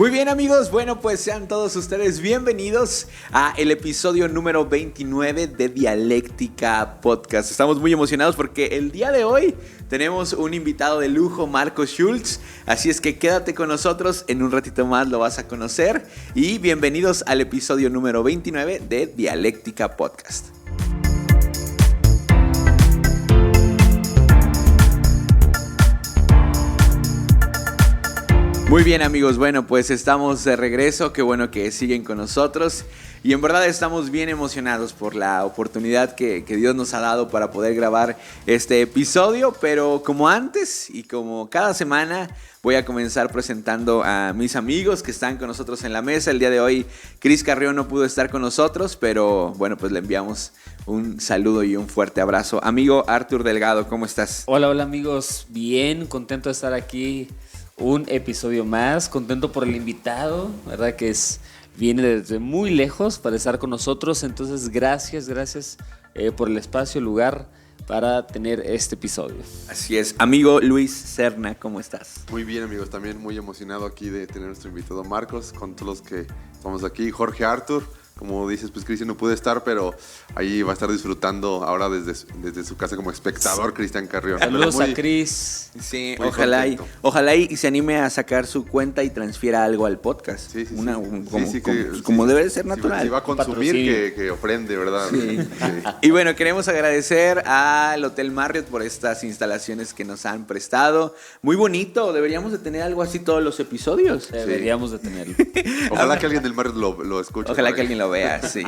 Muy bien, amigos, bueno, pues sean todos ustedes bienvenidos a el episodio número 29 de Dialéctica Podcast. Estamos muy emocionados porque el día de hoy tenemos un invitado de lujo, Marcos Schulz, así es que quédate con nosotros, en un ratito más lo vas a conocer y bienvenidos al episodio número 29 de Dialéctica Podcast. Muy bien, amigos, bueno, pues estamos de regreso, qué bueno que siguen con nosotros y en verdad estamos bien emocionados por la oportunidad que Dios nos ha dado para poder grabar este episodio, pero como antes y como cada semana voy a comenzar presentando a mis amigos que están con nosotros en la mesa. El día de hoy Cris Carrión no pudo estar con nosotros, pero bueno, pues le enviamos un saludo y un fuerte abrazo. Amigo Artur Delgado, ¿cómo estás? Hola amigos, bien, contento de estar aquí. Un episodio más, contento por el invitado, ¿verdad? Viene desde muy lejos para estar con nosotros, entonces gracias por el espacio, el lugar para tener este episodio. Así es, amigo Luis Serna, ¿cómo estás? Muy bien, amigos, también muy emocionado aquí de tener nuestro invitado Marcos, con todos los que estamos aquí, Jorge, Artur. Como dices, pues Cristian no puede estar, pero ahí va a estar disfrutando ahora desde su casa como espectador, Cristian Carrión. Saludos a Cris. Sí, ojalá y se anime a sacar su cuenta y transfiera algo al podcast. Sí. Como debe ser natural. Si va a consumir, que ofrende, ¿verdad? Sí. Y bueno, queremos agradecer al Hotel Marriott por estas instalaciones que nos han prestado. Muy bonito, deberíamos de tener algo así todos los episodios. Deberíamos de tenerlo. Ojalá que alguien del Marriott lo escuche. Ojalá que alguien lo vea, sí.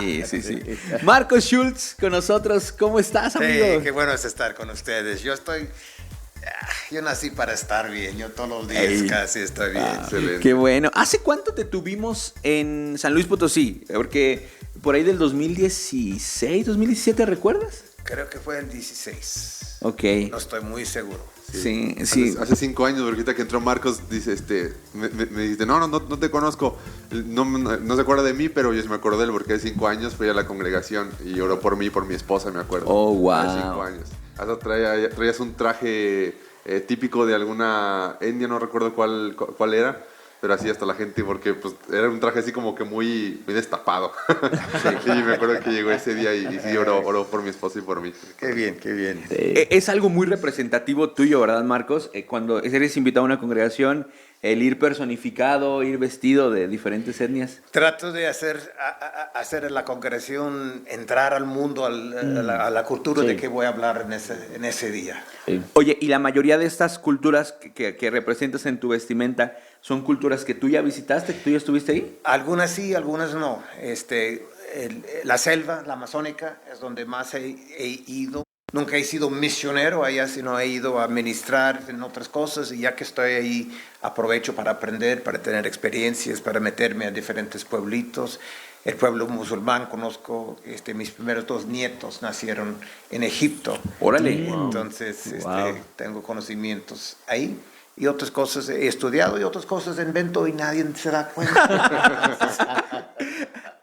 Marcos Schulz con nosotros, ¿cómo estás, amigo? Sí, qué bueno es estar con ustedes. Yo nací para estar bien, yo todos los días casi estoy bien. Excelente. Qué bueno. ¿Hace cuánto te tuvimos en San Luis Potosí? Porque por ahí del 2016, 2017, ¿recuerdas? Creo que fue el 16. Ok. No estoy muy seguro. Sí. Hace 5 años, porque ahorita que entró Marcos, dice, me dice, no te conozco, no se acuerda de mí, pero yo sí me acuerdo de él, porque hace 5 años fui a la congregación y oró por mí y por mi esposa, me acuerdo. Oh, wow. Hace 5 años. Hasta traías un traje típico de alguna etnia, no recuerdo cuál era, pero así hasta la gente, porque pues era un traje así como que muy destapado. Y me acuerdo que llegó ese día y sí oró por mi esposa y por mí. Qué bien. Sí. Es algo muy representativo tuyo, ¿verdad, Marcos? Cuando eres invitado a una congregación, el ir personificado, ir vestido de diferentes etnias. Trato de hacer la congregación entrar al mundo, a la cultura de que voy a hablar en ese día. Sí. Oye, ¿y la mayoría de estas culturas que representas en tu vestimenta son culturas que tú ya visitaste, que tú ya estuviste ahí? Algunas sí, algunas no. La selva, la amazónica, es donde más he ido. Nunca he sido misionero allá, sino he ido a ministrar en otras cosas, y ya que estoy ahí aprovecho para aprender, para tener experiencias, para meterme a diferentes pueblitos. El pueblo musulmán conozco, mis primeros 2 nietos nacieron en Egipto. Órale. Entonces tengo conocimientos ahí. Y otras cosas he estudiado y otras cosas invento y nadie se da cuenta.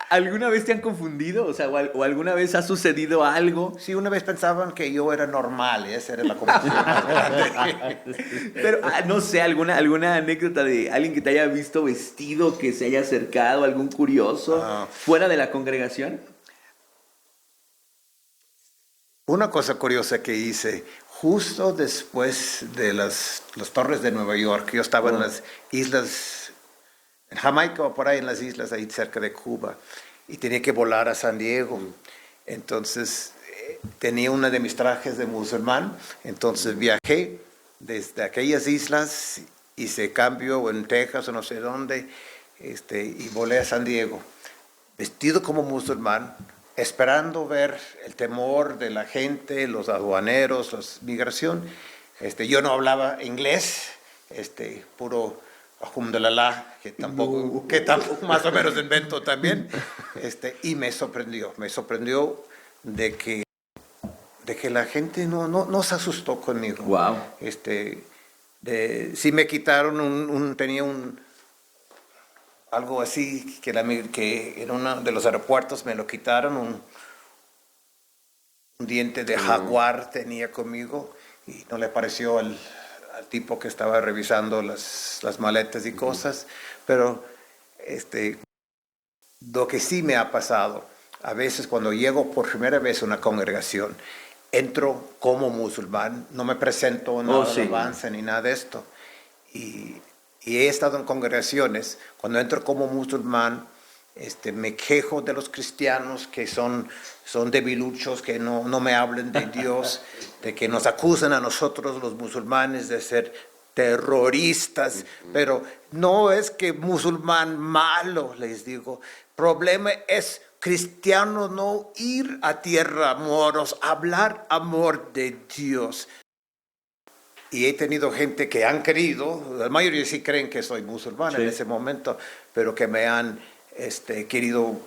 ¿Alguna vez te han confundido? O sea, o alguna vez ha sucedido algo. Sí, una vez pensaban que yo era normal, esa era la confusión. Pero, no sé, alguna anécdota de alguien que te haya visto vestido, que se haya acercado, algún curioso, fuera de la congregación. Una cosa curiosa que hice, justo después de las torres de Nueva York, yo estaba en las islas, en Jamaica o por ahí en las islas, ahí cerca de Cuba, y tenía que volar a San Diego. Entonces tenía uno de mis trajes de musulmán, entonces viajé desde aquellas islas, hice cambio en Texas o no sé dónde, y volé a San Diego, vestido como musulmán, esperando ver el temor de la gente, los aduaneros, la migración. Yo no hablaba inglés, puro Alhamdulillah, que tampoco más o menos invento también, y me sorprendió de que la gente no se asustó conmigo. Wow. Sí me quitaron tenía algo así que en uno de los aeropuertos me lo quitaron, un diente de jaguar tenía conmigo y no le pareció al tipo que estaba revisando las maletas y cosas, pero Lo que sí me ha pasado, a veces cuando llego por primera vez a una congregación, entro como musulmán, no me presento, no sí. alabanza ni nada de esto. Y he estado en congregaciones, cuando entro como musulmán, me quejo de los cristianos que son debiluchos, que no me hablen de Dios, de que nos acusan a nosotros los musulmanes de ser terroristas, pero no es que musulmán malo, les digo. Problema es cristiano no ir a tierra moros, hablar amor de Dios. Y he tenido gente que han querido, la mayoría sí creen que soy musulmán en ese momento, pero que me han querido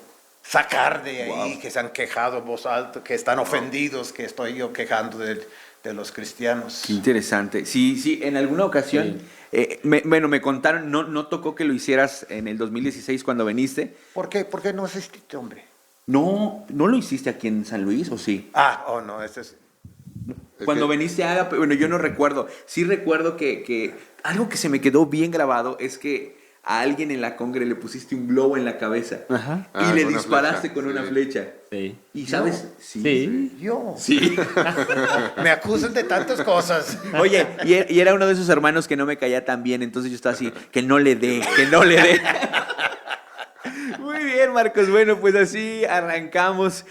sacar de ahí, que se han quejado en voz alta, que están ofendidos, que estoy yo quejando de los cristianos. Qué interesante. Sí, en alguna ocasión, me contaron, no tocó que lo hicieras en el 2016 cuando viniste. ¿Por qué? ¿Por qué no asististe, hombre? ¿No lo hiciste aquí en San Luis o sí? No, ese es... Cuando viniste a Ágape, bueno, yo no recuerdo. Sí recuerdo que algo que se me quedó bien grabado es que a alguien en la congre le pusiste un globo en la cabeza. Ajá. Y le con una disparaste flecha, con una flecha. Sí. ¿Y sabes? Sí. Yo. Sí. Me acusan de tantas cosas. Oye, y era uno de esos hermanos que no me caía tan bien, entonces yo estaba así, que no le dé. Muy bien, Marcos. Bueno, pues así arrancamos.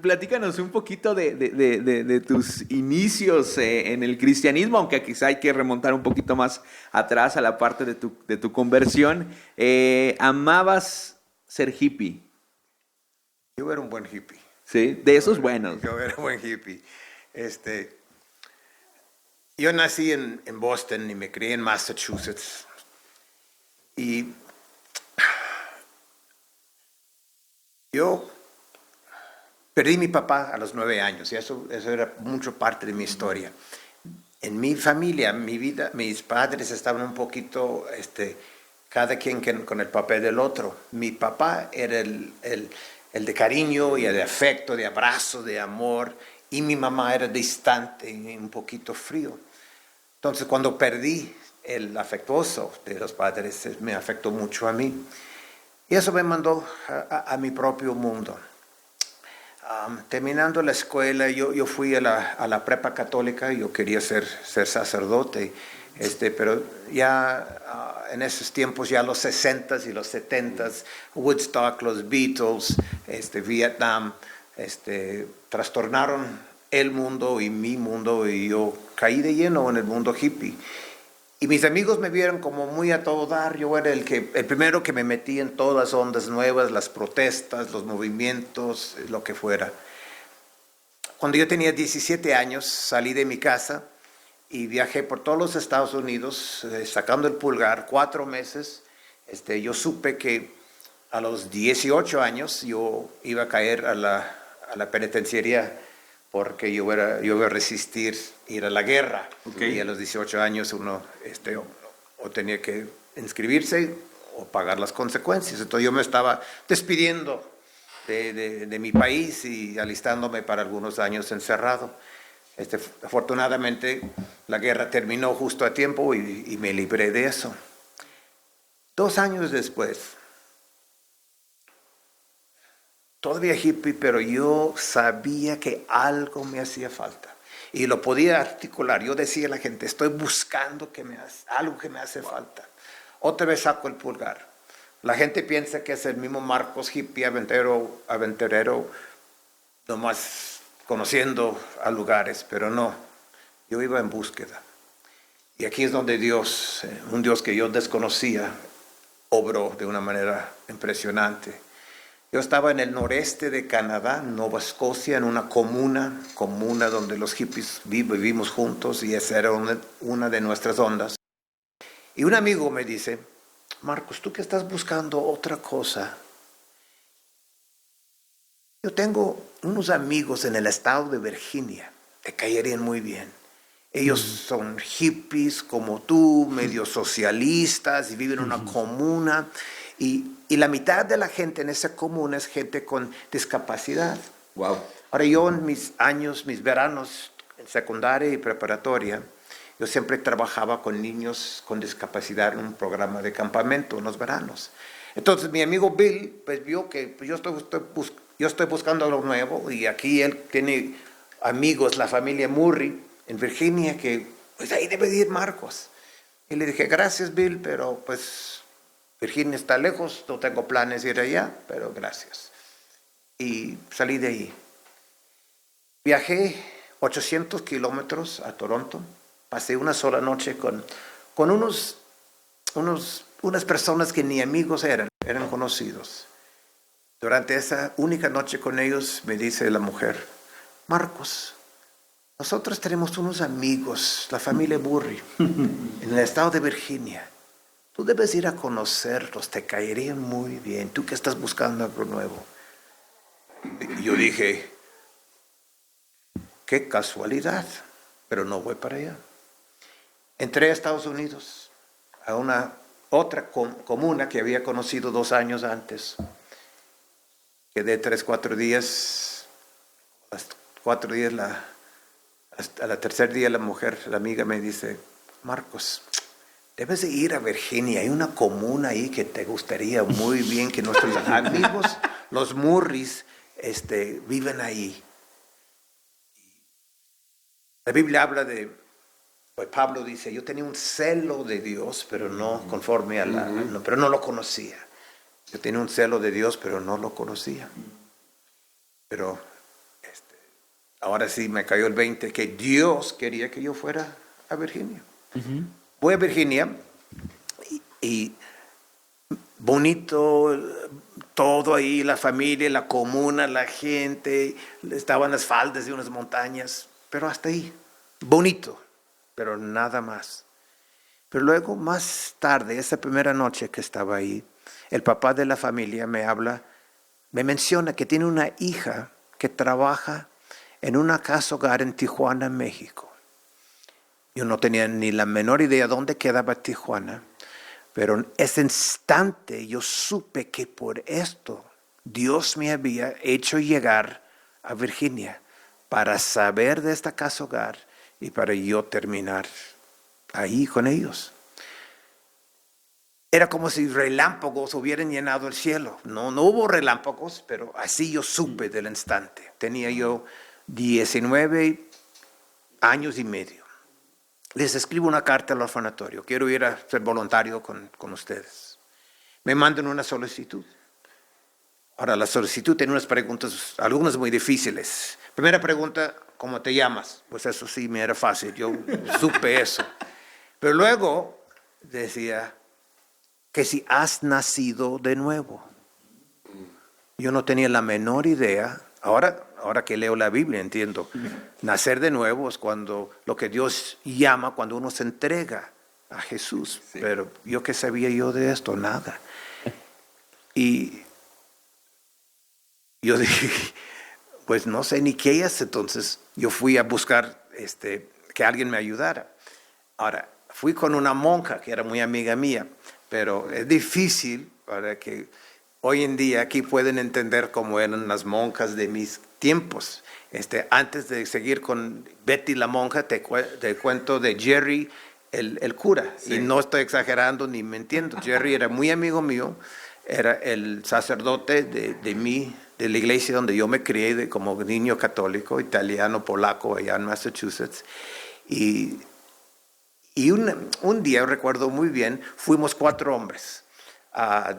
Platícanos un poquito de tus inicios en el cristianismo, aunque quizá hay que remontar un poquito más atrás a la parte de tu conversión. ¿Amabas ser hippie? Yo era un buen hippie. Sí, de esos buenos. Yo era un buen hippie. Yo nací en Boston y me crié en Massachusetts. Y yo perdí a mi papá a los 9 años y eso era mucho parte de mi historia. En mi familia, mi vida, mis padres estaban un poquito, cada quien con el papel del otro. Mi papá era el de cariño y el de afecto, de abrazo, de amor, y mi mamá era distante y un poquito frío. Entonces, cuando perdí el afectuoso de los padres, me afectó mucho a mí. Y eso me mandó a mi propio mundo. Terminando la escuela, yo fui a la prepa católica, yo quería ser sacerdote, pero ya en esos tiempos, ya los 60s y los 70s, Woodstock, los Beatles, Vietnam, trastornaron el mundo y mi mundo, y yo caí de lleno en el mundo hippie. Y mis amigos me vieron como muy a todo dar. Yo era el primero que me metí en todas las ondas nuevas, las protestas, los movimientos, lo que fuera. Cuando yo tenía 17 años, salí de mi casa y viajé por todos los Estados Unidos, sacando el pulgar, 4 meses. Yo supe que a los 18 años yo iba a caer a la penitenciaría porque yo iba a resistir ir a la guerra. Okay. Y a los 18 años uno o tenía que inscribirse o pagar las consecuencias. Entonces yo me estaba despidiendo de mi país y alistándome para algunos años encerrado. Afortunadamente la guerra terminó justo a tiempo y me libré de eso. 2 años después, todavía hippie, pero yo sabía que algo me hacía falta. Y lo podía articular. Yo decía a la gente, estoy buscando algo que me hace falta. Otra vez saco el pulgar. La gente piensa que es el mismo Marcos hippie, aventurero, nomás conociendo a lugares, pero no. Yo iba en búsqueda. Y aquí es donde Dios, un Dios que yo desconocía, obró de una manera impresionante. Yo estaba en el noreste de Canadá, Nueva Escocia, en una comuna donde los hippies vivimos juntos, y esa era una de nuestras ondas. Y un amigo me dice, Marcos, tú que estás buscando otra cosa, yo tengo unos amigos en el estado de Virginia, te caerían muy bien. Ellos son hippies como tú, medio socialistas, y viven en una comuna. Y la mitad de la gente en esa comuna es gente con discapacidad. Wow. Ahora yo en mis veranos en secundaria y preparatoria, yo siempre trabajaba con niños con discapacidad en un programa de campamento en los veranos. Entonces mi amigo Bill pues vio que pues, yo estoy buscando algo nuevo y aquí él tiene amigos, la familia Murray en Virginia, que pues ahí debe de ir Marcos. Y le dije, gracias Bill, pero pues Virginia está lejos, no tengo planes de ir allá, pero gracias. Y salí de ahí. Viajé 800 kilómetros a Toronto, pasé una sola noche con unas personas que ni amigos eran conocidos. Durante esa única noche con ellos me dice la mujer, Marcos, nosotros tenemos unos amigos, la familia Murray, en el estado de Virginia. Tú debes ir a conocerlos, te caerían muy bien, tú que estás buscando algo nuevo. Y yo dije, qué casualidad, pero no voy para allá. Entré a Estados Unidos, a una otra comuna que había conocido 2 años antes. Quedé 3-4 días, hasta el tercer día la mujer, la amiga me dice, Marcos, debes de ir a Virginia, hay una comuna ahí que te gustaría muy bien, que nuestros amigos, los Murrays, viven ahí. La Biblia habla de, pues Pablo dice, yo tenía un celo de Dios, pero no conforme a pero no lo conocía. Yo tenía un celo de Dios, pero no lo conocía. Pero ahora sí me cayó el 20, que Dios quería que yo fuera a Virginia. Voy a Virginia y bonito todo ahí, la familia, la comuna, la gente, estaban las faldas de unas montañas, pero hasta ahí, bonito, pero nada más. Pero luego, más tarde, esa primera noche que estaba ahí, el papá de la familia me menciona que tiene una hija que trabaja en una casa hogar en Tijuana, México. Yo no tenía ni la menor idea dónde quedaba Tijuana, pero en ese instante yo supe que por esto Dios me había hecho llegar a Virginia para saber de esta casa hogar y para yo terminar ahí con ellos. Era como si relámpagos hubieran llenado el cielo. No hubo relámpagos, pero así yo supe del instante. Tenía yo 19 años y medio. Les escribo una carta al orfanatorio. Quiero ir a ser voluntario con ustedes. Me mandan una solicitud. Ahora, la solicitud tiene unas preguntas, algunas muy difíciles. Primera pregunta, ¿cómo te llamas? Pues eso sí me era fácil, yo supe eso. Pero luego decía que si has nacido de nuevo. Yo no tenía la menor idea. Ahora que leo la Biblia entiendo. Nacer de nuevo es cuando lo que Dios llama cuando uno se entrega a Jesús. Sí. Pero yo qué sabía yo de esto, nada. Y yo dije, pues no sé ni qué es. Entonces yo fui a buscar que alguien me ayudara. Ahora, fui con una monja que era muy amiga mía, pero es difícil para que hoy en día aquí pueden entender cómo eran las monjas de mis tiempos. Antes de seguir con Betty la monja, te cuento de Jerry el cura. Sí. Y no estoy exagerando ni mintiendo. Jerry era muy amigo mío, era el sacerdote de la iglesia donde yo me crié como niño católico, italiano, polaco, allá en Massachusetts. Y un día, recuerdo muy bien, fuimos 4 hombres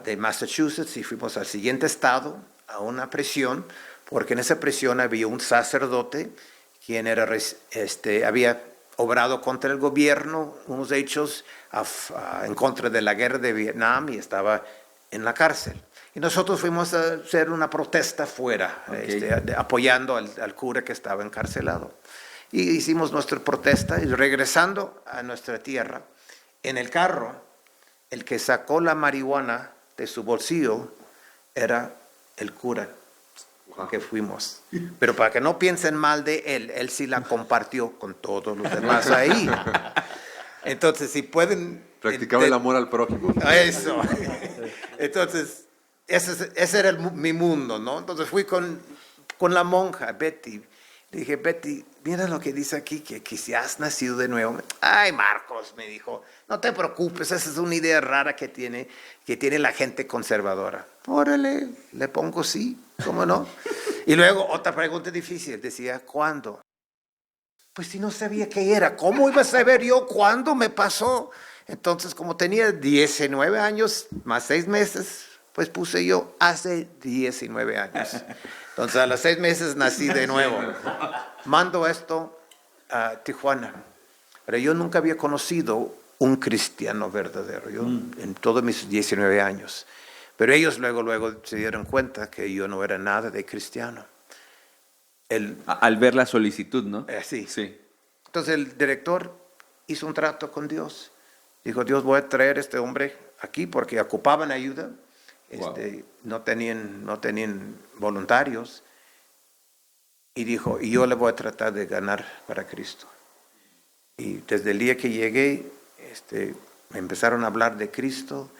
de Massachusetts y fuimos al siguiente estado a una prisión, porque en esa prisión había un sacerdote quien había obrado contra el gobierno, unos hechos en contra de la guerra de Vietnam y estaba en la cárcel. Y nosotros fuimos a hacer una protesta fuera, apoyando al cura que estaba encarcelado. Y hicimos nuestra protesta y regresando a nuestra tierra, en el carro, el que sacó la marihuana de su bolsillo era el cura con que fuimos. Pero para que no piensen mal de él sí la compartió con todos los demás ahí. Entonces, si pueden... Practicaba el amor al prójimo. Eso. Entonces, ese era mi mundo, ¿no? Entonces fui con la monja, Betty. Le dije, Betty, mira lo que dice aquí, que si has nacido de nuevo. Ay, Marcos, me dijo, no te preocupes, esa es una idea rara que tiene la gente conservadora. Órale, le pongo sí, ¿cómo no? Y luego otra pregunta difícil, decía, ¿cuándo? Pues si no sabía qué era, ¿cómo iba a saber yo cuándo me pasó? Entonces, como tenía 19 años, más 6 meses, pues puse yo hace 19 años. Entonces, a los 6 meses nací de nuevo. Mando esto a Tijuana. Pero yo nunca había conocido un cristiano verdadero, yo en todos mis 19 años. Pero ellos luego se dieron cuenta que yo no era nada de cristiano. Al ver la solicitud, ¿no? Sí. Sí. Entonces el director hizo un trato con Dios. Dijo, Dios, voy a traer a este hombre aquí porque ocupaban ayuda. Wow. No tenían voluntarios. Y dijo, y yo le voy a tratar de ganar para Cristo. Y desde el día que llegué, me empezaron a hablar de Cristo.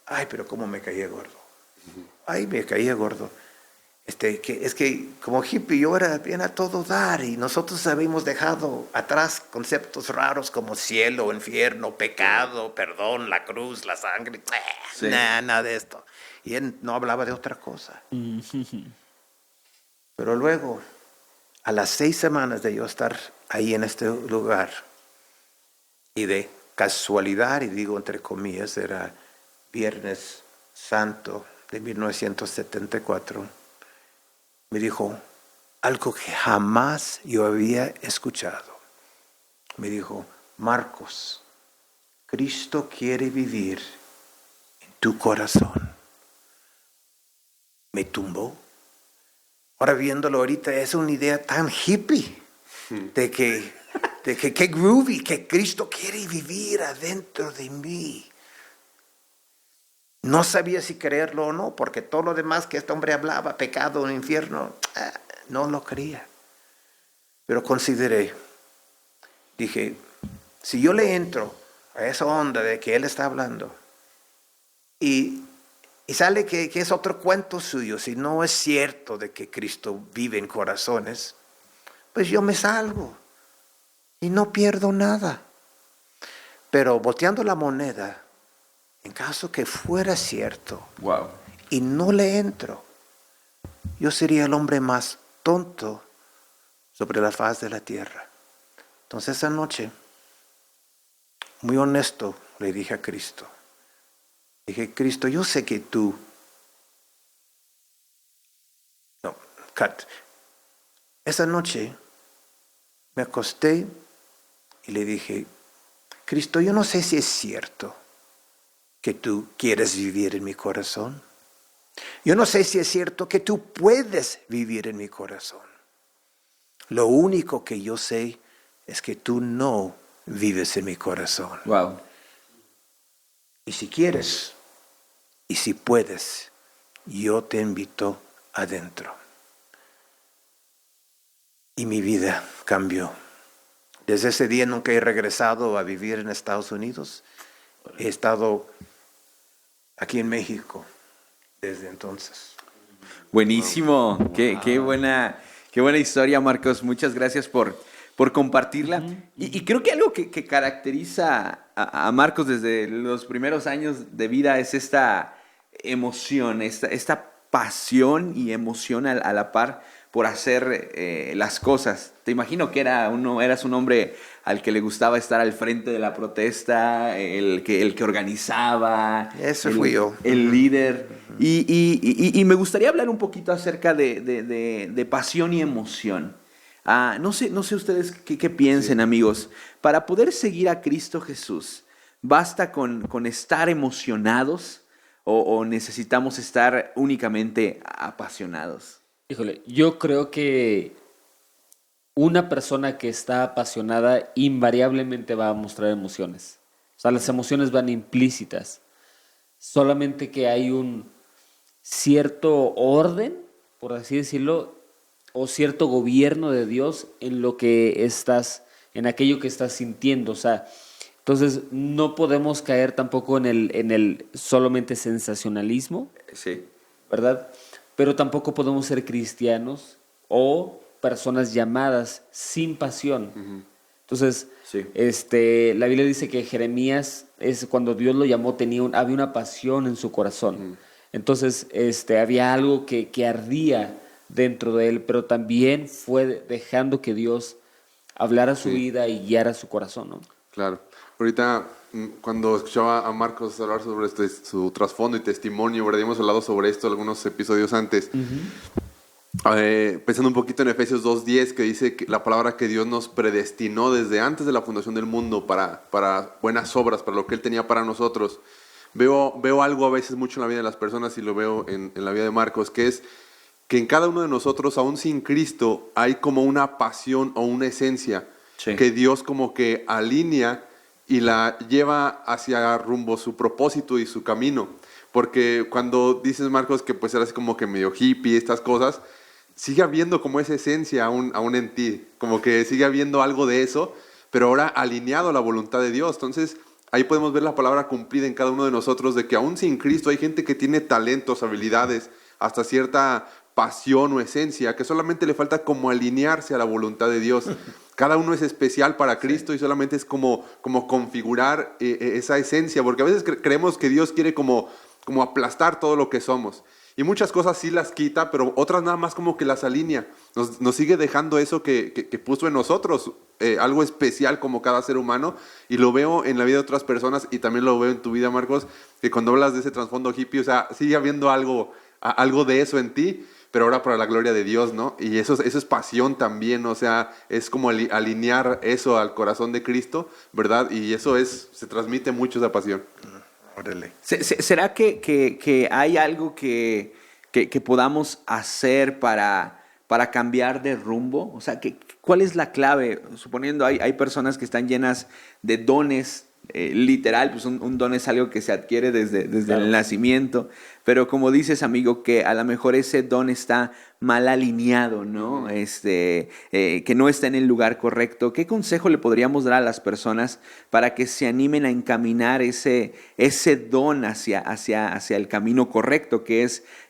Ay, pero cómo me caía gordo. Ay, me caía gordo. Es que como hippie yo era bien a todo dar y nosotros habíamos dejado atrás conceptos raros como cielo, infierno, pecado, perdón, la cruz, la sangre. Sí. Nada de esto. Y él no hablaba de otra cosa. Pero luego, a las 6 semanas de yo estar ahí en este lugar, y de casualidad, y digo entre comillas, era Viernes Santo de 1974, me dijo algo que jamás yo había escuchado. Me dijo, Marcos, Cristo quiere vivir en tu corazón. Me tumbó. Ahora viéndolo ahorita es una idea tan hippie de que groovy, que Cristo quiere vivir adentro de mí. No sabía si creerlo o no, porque todo lo demás que este hombre hablaba, pecado, infierno, no lo creía. Pero consideré, dije, si yo le entro a esa onda de que él está hablando y sale que es otro cuento suyo, si no es cierto de que Cristo vive en corazones, pues yo me salgo y no pierdo nada. Pero volteando la moneda, en caso que fuera cierto, Wow. y no le entro, yo sería el hombre más tonto sobre la faz de la tierra. Entonces esa noche, muy honesto, le dije a Cristo, Cristo, yo sé que tú, esa noche me acosté y le dije, Cristo, yo no sé si es cierto que tú quieres vivir en mi corazón. Yo no sé si es cierto que tú puedes vivir en mi corazón. Lo único que yo sé es que tú no vives en mi corazón. Wow. Y si quieres, y si puedes, yo te invito adentro. Y mi vida cambió. Desde ese día nunca he regresado a vivir en Estados Unidos. He estado aquí en México desde entonces. Buenísimo. Qué buena historia, Marcos. Muchas gracias por compartirla. Y creo que algo que caracteriza a Marcos desde los primeros años de vida es esta emoción, esta pasión y emoción a la par por hacer las cosas. Te imagino que eras un hombre al que le gustaba estar al frente de la protesta, el que organizaba. Eso fui yo. El líder. Y me gustaría hablar un poquito acerca de pasión y emoción. No sé ustedes qué piensen, amigos. Para poder seguir a Cristo Jesús, ¿basta con estar emocionados o necesitamos estar únicamente apasionados? Híjole, yo creo que una persona que está apasionada invariablemente va a mostrar emociones. O sea, las emociones van implícitas. Solamente que hay un cierto orden, por así decirlo, o cierto gobierno de Dios en lo que en aquello que estás sintiendo. O sea, entonces no podemos caer tampoco en el solamente sensacionalismo, Sí. ¿verdad? Pero tampoco podemos ser cristianos o personas llamadas sin pasión. Entonces, Sí. la Biblia dice que Jeremías, cuando Dios lo llamó, había una pasión en su corazón. Entonces, había algo que ardía dentro de él, pero también fue dejando que Dios hablara su vida y guiara su corazón, ¿no? Claro. Ahorita, cuando escuchaba a Marcos hablar sobre su trasfondo y testimonio, ¿verdad? Hemos hablado sobre esto algunos episodios antes. Pensando un poquito en Efesios 2:10, que dice que la palabra que Dios nos predestinó desde antes de la fundación del mundo para buenas obras, para lo que Él tenía para nosotros. Veo algo a veces mucho en la vida de las personas, y lo veo en la vida de Marcos, que es que en cada uno de nosotros, aún sin Cristo, hay como una pasión o una esencia que Dios como que alinea y la lleva hacia rumbo su propósito y su camino. Porque cuando dices, Marcos, que pues eras como que medio hippie, estas cosas, sigue habiendo como esa esencia aún en ti, como que sigue habiendo algo de eso, pero ahora alineado a la voluntad de Dios. Entonces, ahí podemos ver la palabra cumplida en cada uno de nosotros, de que aún sin Cristo hay gente que tiene talentos, habilidades, hasta cierta pasión o esencia, que solamente le falta como alinearse a la voluntad de Dios. Cada uno es especial para Cristo y solamente es como configurar esa esencia, porque a veces creemos que Dios quiere como aplastar todo lo que somos. Y muchas cosas sí las quita, pero otras nada más como que las alinea. Nos sigue dejando eso que puso en nosotros, algo especial como cada ser humano. Y lo veo en la vida de otras personas, y también lo veo en tu vida, Marcos, que cuando hablas de ese trasfondo hippie, o sea, sigue habiendo algo de eso en ti, pero ahora para la gloria de Dios, ¿no? Y eso es pasión también, o sea, es como alinear eso al corazón de Cristo, ¿verdad? Y eso se transmite mucho esa pasión. Órale. ¿Será que hay algo que podamos hacer para cambiar de rumbo? O sea, ¿cuál es la clave? Suponiendo hay personas que están llenas de dones, literal, pues un don es algo que se adquiere desde el nacimiento, pero como dices, amigo, que a lo mejor ese don está mal alineado, ¿no? Que no está en el lugar correcto. ¿Qué consejo le podríamos dar a las personas para que se animen a encaminar ese don hacia el camino correcto, que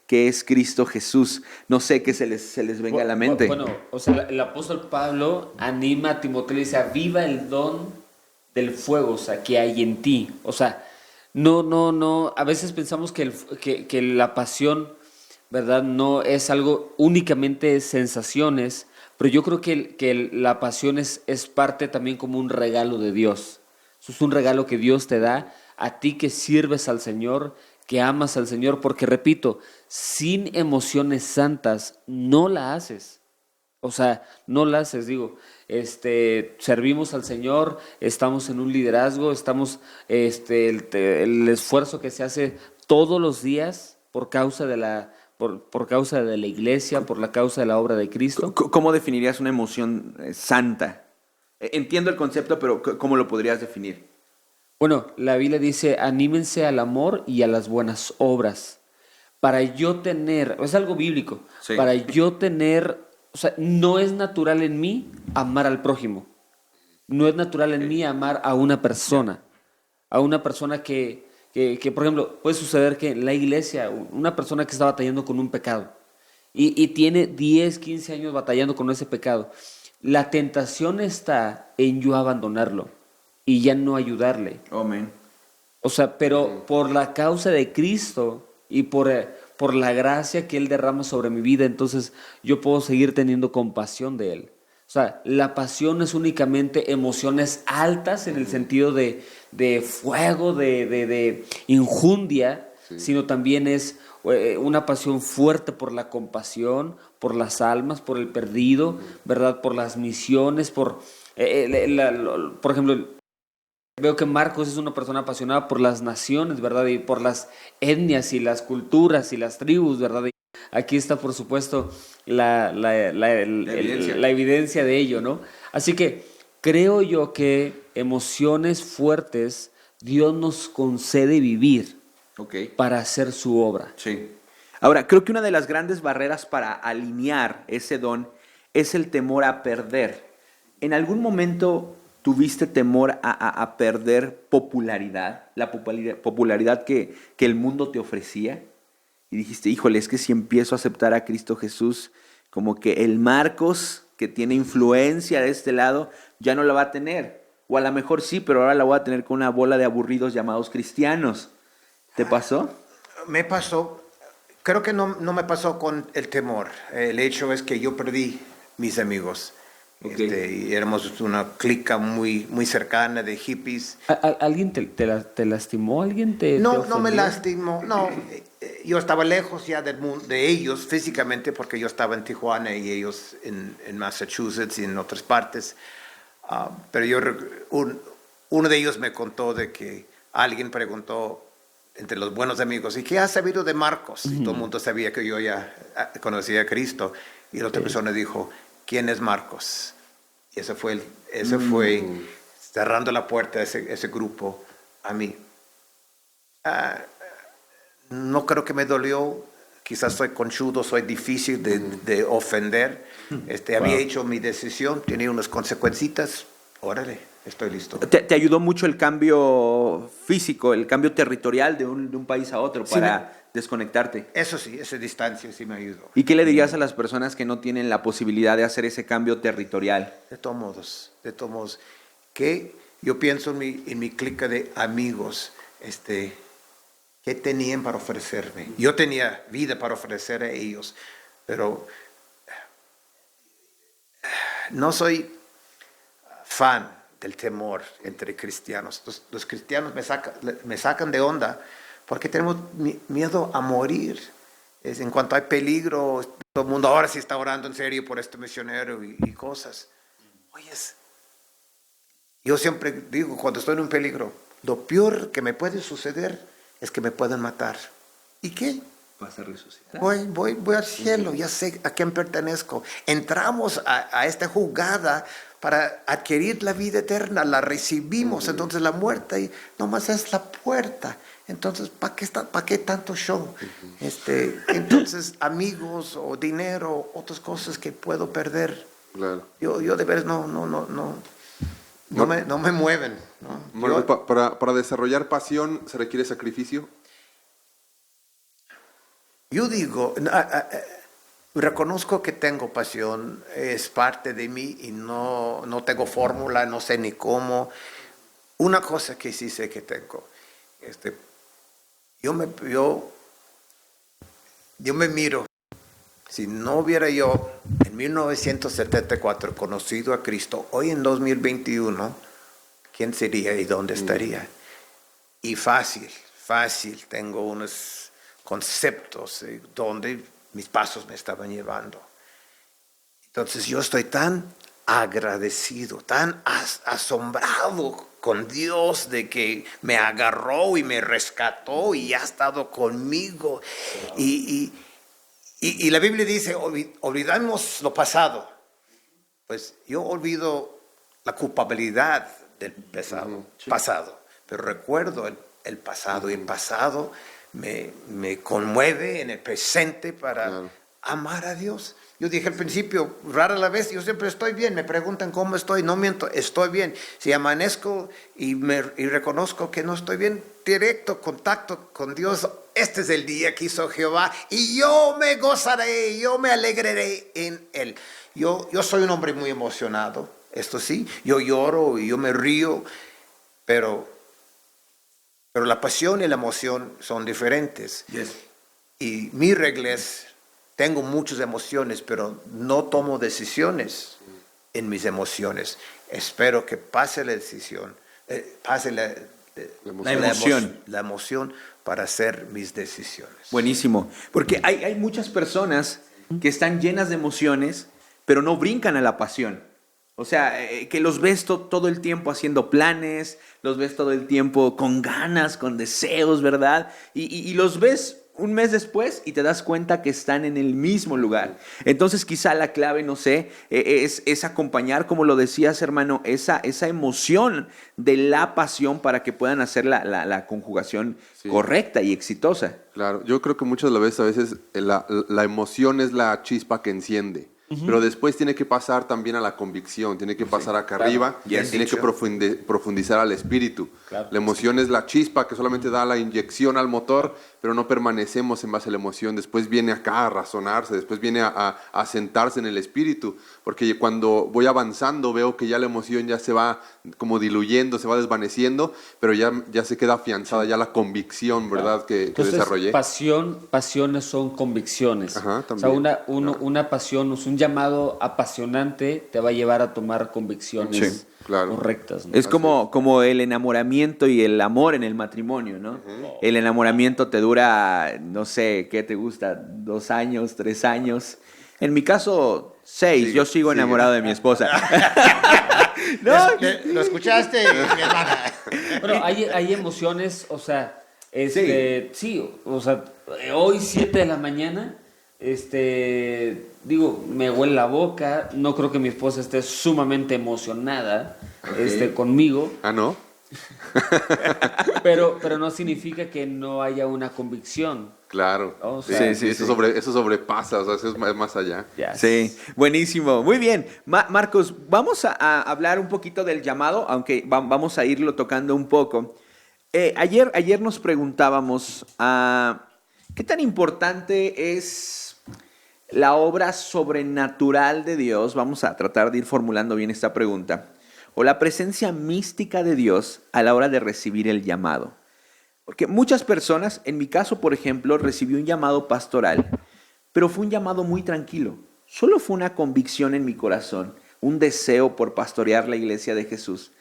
es Cristo Jesús? No sé qué se les venga a la mente. Bueno, o sea, el apóstol Pablo anima a Timoteo y le dice: aviva el don del fuego, o sea, que hay en ti. O sea, no, a veces pensamos que la pasión, ¿verdad?, no es algo únicamente sensaciones, pero yo creo que la pasión es parte también como un regalo de Dios. Eso es un regalo que Dios te da a ti, que sirves al Señor, que amas al Señor, porque repito, sin emociones santas no la haces. O sea, no la haces, digo, servimos al Señor, estamos en un liderazgo, estamos, el esfuerzo que se hace todos los días por causa de por causa de la iglesia, por la causa de la obra de Cristo. ¿Cómo definirías una emoción santa? Entiendo el concepto, pero ¿cómo lo podrías definir? Bueno, la Biblia dice: anímense al amor y a las buenas obras. Para yo tener, es algo bíblico, Sí. para yo tener, o sea, no es natural en mí amar al prójimo. No es natural en mí amar a una persona. A una persona que, por ejemplo, puede suceder que en la iglesia, una persona que está batallando con un pecado y tiene 10, 15 años batallando con ese pecado, la tentación está en yo abandonarlo y ya no ayudarle. Amén. O sea, pero por la causa de Cristo y por la gracia que Él derrama sobre mi vida, entonces yo puedo seguir teniendo compasión de Él. O sea, la pasión no es únicamente emociones altas en el sentido de fuego, de injundia, sino también es una pasión fuerte por la compasión, por las almas, por el perdido, ¿verdad? Por las misiones, por ejemplo, veo que Marcos es una persona apasionada por las naciones, ¿verdad? Y por las etnias y las culturas y las tribus, ¿verdad? Y aquí está, por supuesto, la evidencia de ello, ¿no? Así que creo yo que emociones fuertes Dios nos concede vivir para hacer su obra. Sí. Ahora, creo que una de las grandes barreras para alinear ese don es el temor a perder. ¿En algún momento tuviste temor a perder popularidad, la popularidad que el mundo te ofrecía? Y dijiste, híjole, es que si empiezo a aceptar a Cristo Jesús, como que el Marcos que tiene influencia de este lado, ya no la va a tener. O a lo mejor sí, pero ahora la voy a tener con una bola de aburridos llamados cristianos. ¿Te pasó? Me pasó, creo que no me pasó con el temor. El hecho es que yo perdí mis amigos. Okay. Y éramos una clica muy, muy cercana de hippies. ¿Alguien te lastimó? ¿Alguien te No me ofendió? lastimó, no. Yo estaba lejos ya de ellos físicamente porque yo estaba en Tijuana y ellos en Massachusetts y en otras partes. Pero uno de ellos me contó de que alguien preguntó entre los buenos amigos, ¿y qué has sabido de Marcos? Y todo el mundo sabía que yo ya conocía a Cristo. Y la otra persona dijo, ¿quién es Marcos? Y eso fue cerrando la puerta a ese grupo a mí. No creo que me dolió. Quizás soy conchudo, soy difícil de ofender. Había hecho mi decisión, tenía unas consecuencias. Órale, estoy listo. ¿Te ayudó mucho el cambio físico, el cambio territorial de un país a otro para desconectarte? Eso sí, esa distancia sí me ayudó. ¿Y qué le dirías a las personas que no tienen la posibilidad de hacer ese cambio territorial? De todos modos, que yo pienso en mi clica de amigos, ¿qué tenían para ofrecerme? Yo tenía vida para ofrecer a ellos, pero no soy fan del temor entre cristianos. Los cristianos me sacan de onda porque tenemos miedo a morir. En cuanto hay peligro, todo el mundo ahora sí está orando en serio por este misionero y cosas. Oyes, yo siempre digo, cuando estoy en un peligro, lo peor que me puede suceder es que me puedan matar. ¿Y qué? Vas a resucitar. Voy al cielo, ya sé a quién pertenezco. Entramos a esta jugada para adquirir la vida eterna, la recibimos, entonces la muerte nomás es la puerta. Entonces, ¿para qué tanto show? Entonces, amigos o dinero, otras cosas que puedo perder. Claro. Yo de veras no me mueven. ¿No? Manuel, para desarrollar pasión se requiere sacrificio. Yo digo, reconozco que tengo pasión, es parte de mí y no tengo fórmula, no sé ni cómo. Una cosa que sí sé que tengo, yo me miro, si no hubiera yo en 1974 conocido a Cristo, hoy en 2021, ¿quién sería y dónde estaría? Y fácil, tengo unos conceptos donde mis pasos me estaban llevando. Entonces yo estoy tan agradecido, tan asombrado con Dios de que me agarró y me rescató y ha estado conmigo. Y la Biblia dice, olvidamos lo pasado. Pues yo olvido la culpabilidad del pasado, pero recuerdo el pasado, y el pasado me conmueve en el presente para amar a Dios. Yo dije al principio, rara la vez, yo siempre estoy bien. Me preguntan cómo estoy, no miento, estoy bien. Si amanezco y reconozco que no estoy bien, directo contacto con Dios. Este es el día que hizo Jehová y yo me gozaré, yo me alegraré en él. Yo soy un hombre muy emocionado, esto sí. Yo lloro y yo me río, pero la pasión y la emoción son diferentes. Yes. Y mi regla es, tengo muchas emociones, pero no tomo decisiones en mis emociones. Espero que pase la decisión, pase la emoción para hacer mis decisiones. Buenísimo, porque hay muchas personas que están llenas de emociones, pero no brincan a la pasión. O sea, que los ves todo el tiempo haciendo planes, los ves todo el tiempo con ganas, con deseos, ¿verdad? Y los ves un mes después y te das cuenta que están en el mismo lugar. Entonces quizá la clave, no sé, es acompañar, como lo decías, hermano, esa emoción de la pasión para que puedan hacer la conjugación correcta y exitosa. Claro, yo creo que muchas de las veces a veces la emoción es la chispa que enciende. pero después tiene que pasar también a la convicción, tiene que pasar acá arriba, Bien tiene dicho. que profundizar al espíritu. Claro. La emoción es la chispa que solamente da la inyección al motor, pero no permanecemos en base a la emoción. Después viene acá a razonarse, después viene a sentarse en el espíritu, porque cuando voy avanzando veo que ya la emoción ya se va como diluyendo, se va desvaneciendo, pero ya se queda afianzada ya la convicción, ¿verdad? Que Entonces, desarrollé. pasiones son convicciones. Ajá, O sea, también. una pasión, un llamado apasionante te va a llevar a tomar convicciones Sí, claro. correctas, ¿no? Es como el enamoramiento y el amor en el matrimonio, ¿no? El enamoramiento te dura, no sé, ¿qué te gusta? 2 años, 3 años. En mi caso, 6. Yo sigo sigue. enamorado de mi esposa. No, ¿Lo escuchaste, mi hermana? Bueno, hay emociones, o sea, sí, o sea, hoy 7 de la mañana, digo, me huele la boca, no creo que mi esposa esté sumamente emocionada, conmigo, Ah, ¿no? pero no significa que no haya una convicción. Claro. O sea, Sí, Eso, sí. eso sobrepasa, o sea, eso es más allá. Ya. Sí, buenísimo. Muy bien. Marcos, vamos a hablar un poquito del llamado, aunque vamos a irlo tocando un poco. Ayer nos preguntábamos, ¿qué tan importante es la obra sobrenatural de Dios? Vamos a tratar de ir formulando bien esta pregunta. O la presencia mística de Dios a la hora de recibir el llamado. Porque muchas personas, en mi caso, por ejemplo, recibí un llamado pastoral, pero fue un llamado muy tranquilo. Solo fue una convicción en mi corazón, un deseo por pastorear la iglesia de Jesús.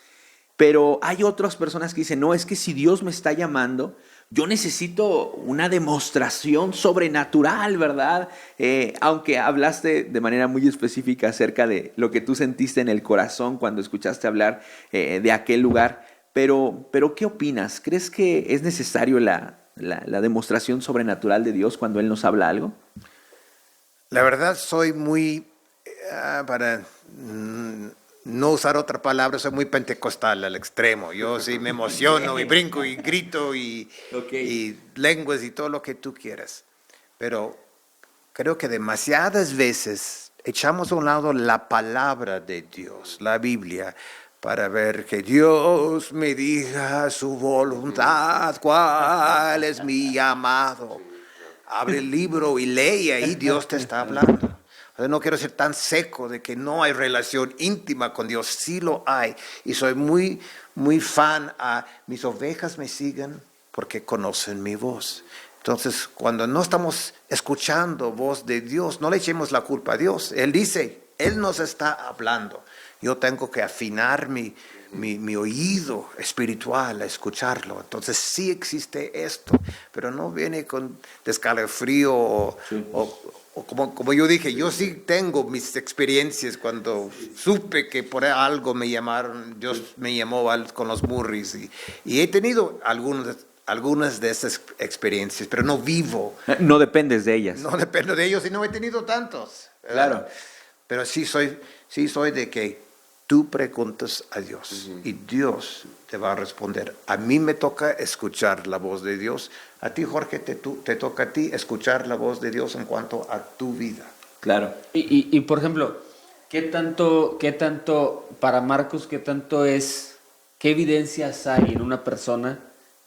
Pero hay otras personas que dicen, no, es que si Dios me está llamando, yo necesito una demostración sobrenatural, ¿verdad? Aunque hablaste de manera muy específica acerca de lo que tú sentiste en el corazón cuando escuchaste hablar de aquel lugar. Pero, ¿qué opinas? ¿Crees que es necesario la demostración sobrenatural de Dios cuando Él nos habla algo? La verdad soy muy, para no usar otra palabra, soy muy pentecostal al extremo. Yo sí me emociono y brinco y grito y lenguas y todo lo que tú quieras. Pero creo que demasiadas veces echamos a un lado la palabra de Dios, la Biblia, para ver que Dios me diga su voluntad, cuál es mi llamado. Abre el libro y lee, ahí Dios te está hablando. O sea, no quiero ser tan seco de que no hay relación íntima con Dios. Sí lo hay. Y soy muy, muy fan a mis ovejas me siguen porque conocen mi voz. Entonces, cuando no estamos escuchando voz de Dios, no le echemos la culpa a Dios. Él dice, Él nos está hablando. Yo tengo que afinar mi oído espiritual a escucharlo. Entonces sí existe esto, pero no viene con descalofrío o como yo dije, yo sí tengo mis experiencias cuando supe que por algo me llamaron, Dios me llamó con los Murrys y he tenido algunas de esas experiencias, pero no vivo. No dependes de ellas. No dependo de ellos y no he tenido tantos. ¿verdad? Claro. Pero sí soy de que tú preguntas a Dios y Dios te va a responder. A mí me toca escuchar la voz de Dios. A ti, Jorge, te toca a ti escuchar la voz de Dios en cuanto a tu vida. Claro. Y por ejemplo, ¿qué tanto, para Marcos, qué evidencias hay en una persona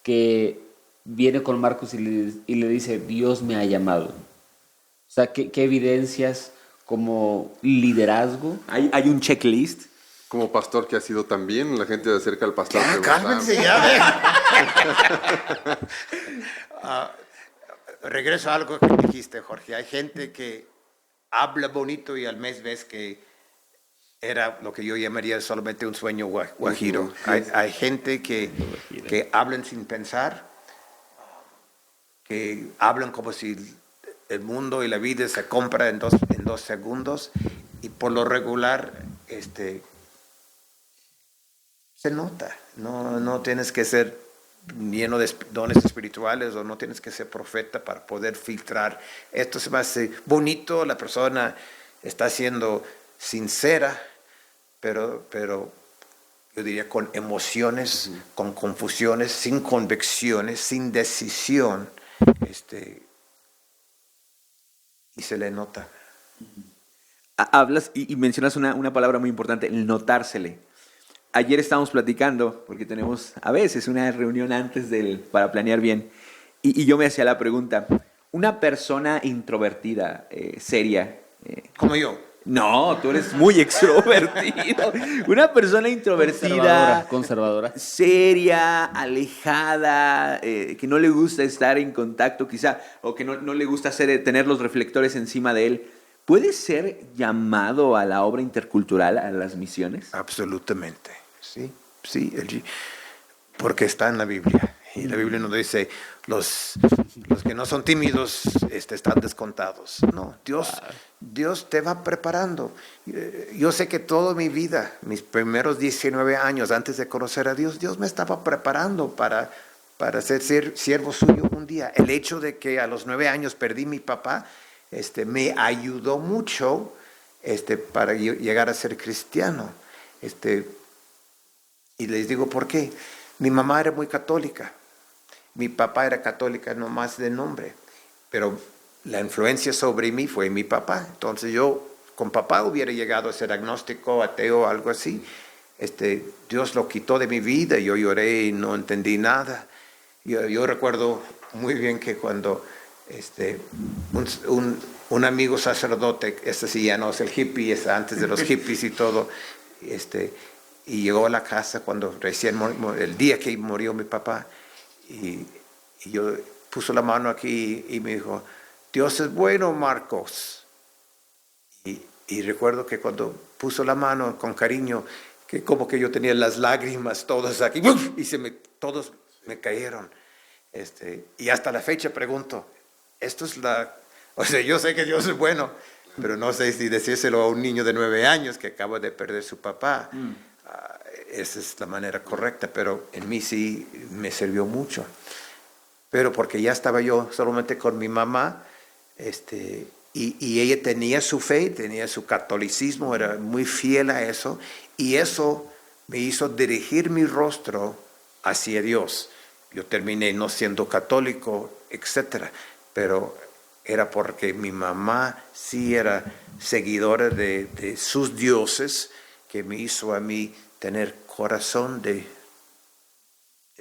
que viene con Marcos y le dice, Dios me ha llamado? O sea, ¿qué evidencias como liderazgo? ¿Hay un checklist? Como pastor que ha sido también, la gente de cerca al pastor. Ya, pregunta, cálmense, ya ven. Regreso a algo que dijiste, Jorge. Hay gente que habla bonito y al mes ves que era lo que yo llamaría solamente un sueño guajiro. Hay gente que hablan sin pensar, que hablan como si el mundo y la vida se compra en dos segundos y por lo regular se nota. No tienes que ser lleno de dones espirituales o no tienes que ser profeta para poder filtrar. Esto se me hace bonito, la persona está siendo sincera, pero yo diría con emociones, con confusiones, sin convicciones, sin decisión, y se le nota. Hablas y mencionas una palabra muy importante, el notársele. Ayer estábamos platicando, porque tenemos a veces una reunión antes para planear bien, y yo me hacía la pregunta, una persona introvertida, seria, Como yo. no, tú eres muy extrovertido, una persona introvertida, Conservadora. seria, alejada, que no le gusta estar en contacto quizá, o que no le gusta tener los reflectores encima de él, ¿puede ser llamado a la obra intercultural, a las misiones? Absolutamente, sí, sí, porque está en la Biblia. Y la Biblia nos dice, los que no son tímidos están descontados. No, Dios te va preparando. Yo sé que toda mi vida, mis primeros 19 años antes de conocer a Dios, Dios me estaba preparando para ser siervo suyo un día. El hecho de que a los 9 años perdí a mi papá, me ayudó mucho para llegar a ser cristiano. Y les digo por qué. Mi mamá era muy católica. Mi papá era católica nomás de nombre. Pero la influencia sobre mí fue mi papá. Entonces yo con papá hubiera llegado a ser agnóstico, ateo, algo así. Dios lo quitó de mi vida. Yo lloré y no entendí nada. Yo recuerdo muy bien que cuando un amigo sacerdote, sí ya no es el hippie, es antes de los hippies y todo, y llegó a la casa cuando recién el día que murió mi papá, y yo puso la mano aquí y me dijo, Dios es bueno, Marcos. Y recuerdo que cuando puso la mano con cariño, que como que yo tenía las lágrimas todas aquí, ¡uf! Y todos me cayeron. Y hasta la fecha pregunto, o sea, yo sé que Dios es bueno, pero no sé si decírselo a un niño de 9 años que acaba de perder su papá. Esa es la manera correcta, pero en mí sí me sirvió mucho. Pero porque ya estaba yo solamente con mi mamá, y ella tenía su fe, tenía su catolicismo, era muy fiel a eso, y eso me hizo dirigir mi rostro hacia Dios. Yo terminé no siendo católico, etcétera, pero era porque mi mamá sí era seguidora de sus dioses, que me hizo a mí tener corazón de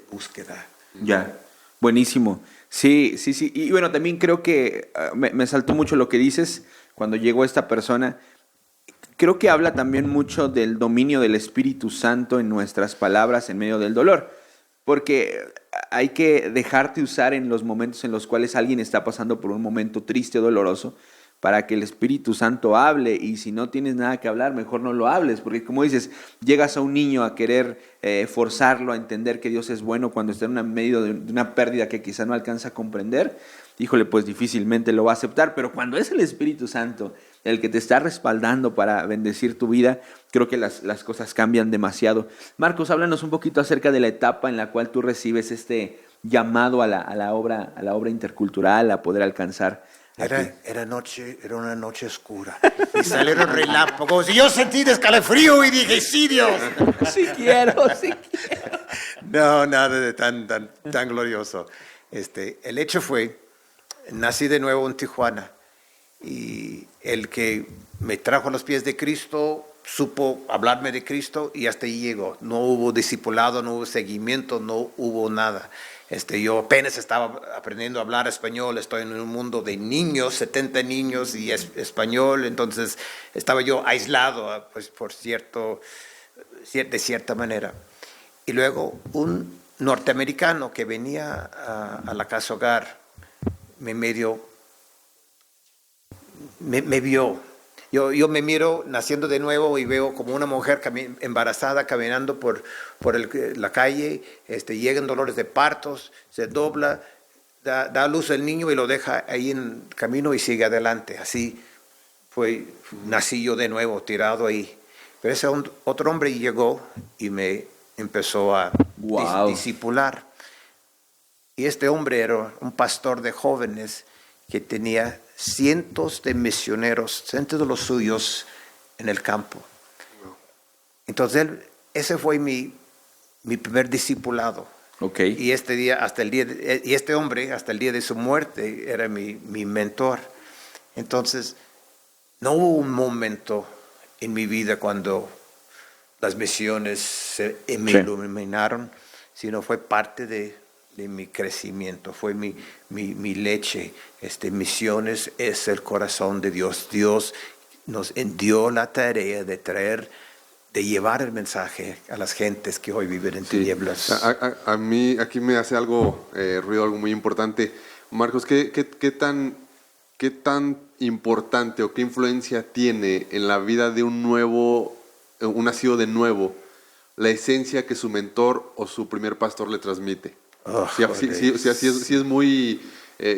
búsqueda. Ya, buenísimo. Sí. Y bueno, también creo que me saltó mucho lo que dices cuando llegó esta persona. Creo que habla también mucho del dominio del Espíritu Santo en nuestras palabras en medio del dolor. Porque hay que dejarte usar en los momentos en los cuales alguien está pasando por un momento triste o doloroso para que el Espíritu Santo hable, y si no tienes nada que hablar, mejor no lo hables, porque como dices, llegas a un niño a querer forzarlo a entender que Dios es bueno cuando está en medio de una pérdida que quizá no alcanza a comprender, híjole, pues difícilmente lo va a aceptar, pero cuando es el Espíritu Santo el que te está respaldando para bendecir tu vida, creo que las cosas cambian demasiado. Marcos, háblanos un poquito acerca de la etapa en la cual tú recibes este llamado a la obra intercultural, a poder alcanzar. Era una noche oscura. Y salieron relámpagos. Y yo sentí escalofrío y dije, sí, Dios. Sí quiero. No, nada de tan glorioso. El hecho fue, nací de nuevo en Tijuana. Y el que me trajo a los pies de Cristo supo hablarme de Cristo y hasta ahí llegó. No hubo discipulado, no hubo seguimiento, no hubo nada. Yo apenas estaba aprendiendo a hablar español, estoy en un mundo de niños, 70 niños y español, entonces estaba yo aislado, pues de cierta manera. Y luego un norteamericano que venía a la casa hogar me vio. Yo me miro naciendo de nuevo y veo como una mujer embarazada caminando por la calle, llegan dolores de partos, se dobla, da a luz al niño y lo deja ahí en el camino y sigue adelante. Así nací yo de nuevo, tirado ahí. Pero ese otro hombre llegó y me empezó a discipular. Y este hombre era un pastor de jóvenes que tenía cientos de misioneros, cientos de los suyos en el campo. Entonces ese fue mi primer discipulado. Okay. Y este hombre hasta el día de su muerte era mi mentor. Entonces no hubo un momento en mi vida cuando las misiones me Sí. iluminaron, sino fue parte de mi crecimiento, fue mi leche. Misiones es el corazón de Dios. Dios nos dio la tarea de llevar el mensaje a las gentes que hoy viven en Sí. tinieblas. A mí aquí me hace algo ruido, algo muy importante. Marcos, ¿qué tan importante o qué influencia tiene en la vida de un nacido de nuevo, la esencia que su mentor o su primer pastor le transmite? Oh, Sí es muy,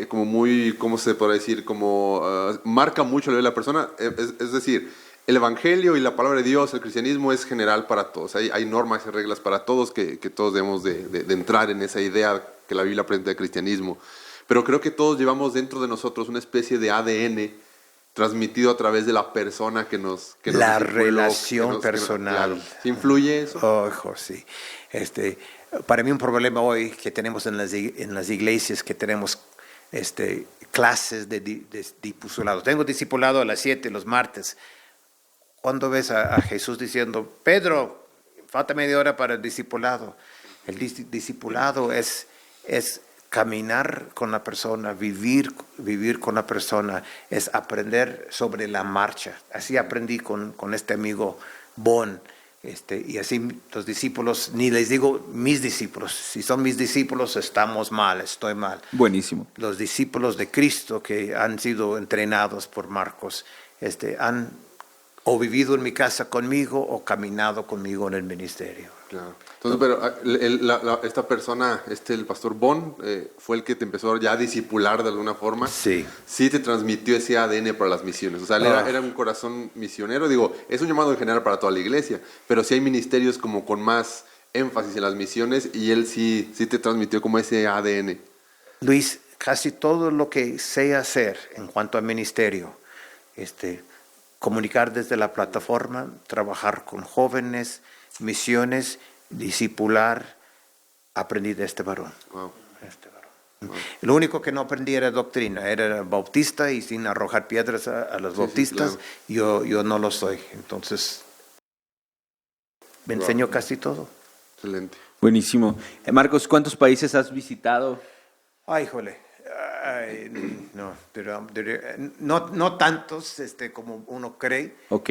como muy, ¿cómo se podrá decir? Como marca mucho la vida de la persona. Es decir, el evangelio y la palabra de Dios, el cristianismo es general para todos. Hay normas y reglas para todos que todos debemos de entrar en esa idea que la Biblia presenta del cristianismo. Pero creo que todos llevamos dentro de nosotros una especie de ADN transmitido a través de la persona que nos La discipuló, relación personal. claro. ¿Sí influye eso? Oh, sí. Para mí un problema hoy que tenemos en las iglesias, que tenemos clases de discipulado. Tengo discipulado a las 7 los martes. ¿Cuándo ves a Jesús diciendo, Pedro, falta media hora para el discipulado? El discipulado es caminar con la persona, vivir con la persona, es aprender sobre la marcha. Así aprendí con este amigo Bon. Y así los discípulos, ni les digo mis discípulos, si son mis discípulos estamos mal, estoy mal. Buenísimo. Los discípulos de Cristo que han sido entrenados por Marcos, han o vivido en mi casa conmigo o caminado conmigo en el ministerio. Claro. Entonces, pero esta persona, el pastor Bon, fue el que te empezó ya a discipular de alguna forma. Sí. Sí te transmitió ese ADN para las misiones. O sea, él era un corazón misionero. Digo, es un llamado en general para toda la iglesia, pero sí hay ministerios como con más énfasis en las misiones y él sí te transmitió como ese ADN. Luis, casi todo lo que sé hacer en cuanto a ministerio, comunicar desde la plataforma, trabajar con jóvenes, misiones, discipular, aprendí de este varón. Wow. Wow. Lo único que no aprendí era doctrina, era bautista y sin arrojar piedras a los bautistas, sí, claro. yo no lo soy. Entonces, me enseñó casi todo. Excelente. Buenísimo. Marcos, ¿cuántos países has visitado? Ay, híjole. No tantos como uno cree. Ok.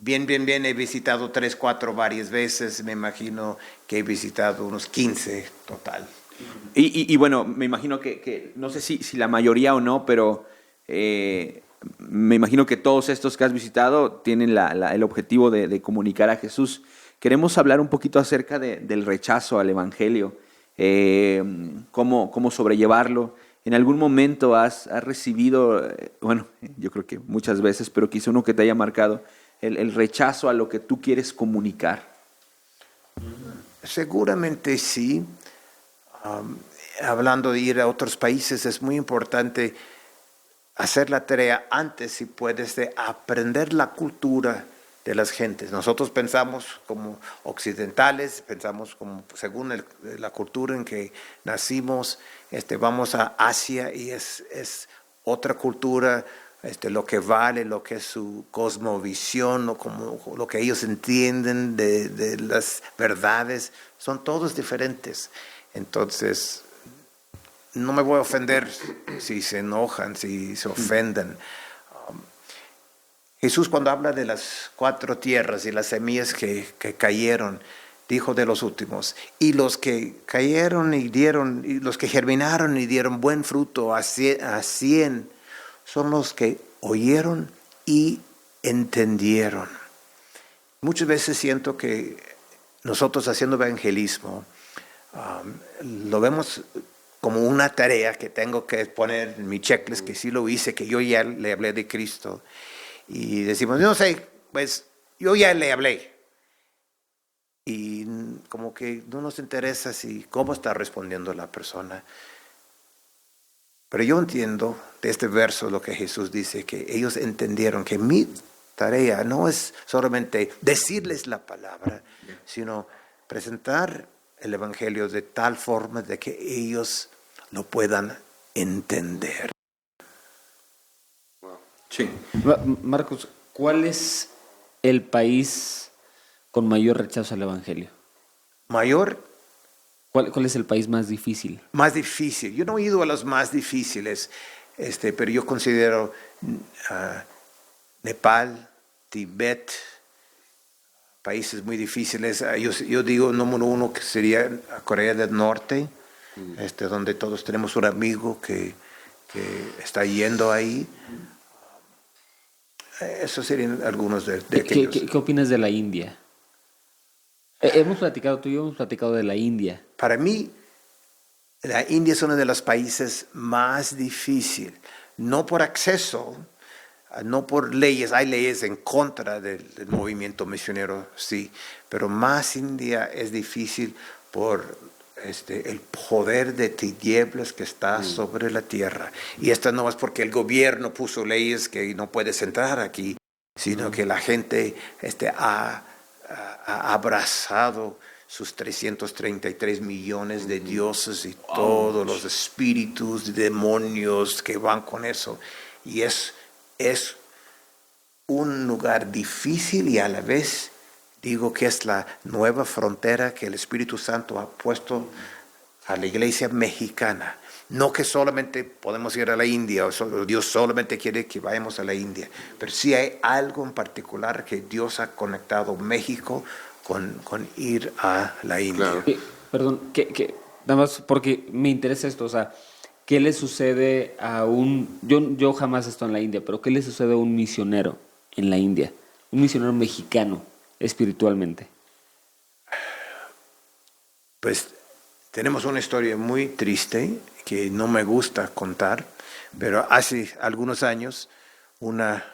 Bien, he visitado 3, 4 varias veces. Me imagino que he visitado unos 15 total. Y bueno, me imagino que no sé si la mayoría o no, pero me imagino que todos estos que has visitado tienen el objetivo de comunicar a Jesús. Queremos hablar un poquito acerca del rechazo al Evangelio, cómo sobrellevarlo. ¿En algún momento has recibido, bueno, yo creo que muchas veces, pero quizá uno que te haya marcado, el rechazo a lo que tú quieres comunicar? Seguramente sí. Hablando de ir a otros países, es muy importante hacer la tarea antes, si puedes, de aprender la cultura de las gentes. Nosotros pensamos como occidentales, pensamos como según la cultura en que nacimos. Vamos a Asia y es otra cultura, lo que vale, lo que es su cosmovisión, lo que ellos entienden de las verdades, son todos diferentes. Entonces, no me voy a ofender si se enojan, si se ofenden. Jesús, cuando habla de las 4 tierras y las semillas que cayeron, dijo de los últimos, y los que cayeron y los que germinaron y dieron buen fruto a 100, son los que oyeron y entendieron. Muchas veces siento que nosotros haciendo evangelismo, lo vemos como una tarea que tengo que poner en mi checklist, que sí lo hice, que yo ya le hablé de Cristo. Y decimos, no sé, pues yo ya le hablé. Y como que no nos interesa cómo está respondiendo la persona. Pero yo entiendo de este verso lo que Jesús dice, que ellos entendieron que mi tarea no es solamente decirles la palabra, sino presentar el Evangelio de tal forma de que ellos lo puedan entender. Sí, Sí. Marcos, ¿cuál es el país con mayor rechazo al Evangelio? Mayor, ¿Cuál es el país más difícil? más difícil. Yo no he ido a los más difíciles, pero yo considero Nepal, Tibet, países muy difíciles. Yo digo número uno que sería Corea del Norte, donde todos tenemos un amigo que está yendo ahí. Esos serían algunos de aquellos. ¿Qué opinas de la India? Tú y yo hemos platicado de la India. Para mí, la India es uno de los países más difíciles, no por acceso, no por leyes. Hay leyes en contra del movimiento misionero, sí, pero más India es difícil por el poder de tinieblas que está sobre la tierra. Y esto no es porque el gobierno puso leyes que no puedes entrar aquí, sino que la gente ha abrazado sus 333 millones de dioses y todos los espíritus, demonios que van con eso. Y es un lugar difícil y a la vez digo que es la nueva frontera que el Espíritu Santo ha puesto a la iglesia mexicana. No que solamente podemos ir a la India, o Dios solamente quiere que vayamos a la India, pero sí hay algo en particular que Dios ha conectado México con ir a la India. Claro. Perdón, nada más porque me interesa esto, o sea, ¿qué le sucede a yo jamás he estado en la India, pero ¿qué le sucede a un misionero en la India? Un misionero mexicano, espiritualmente. Pues tenemos una historia muy triste que no me gusta contar, pero hace algunos años una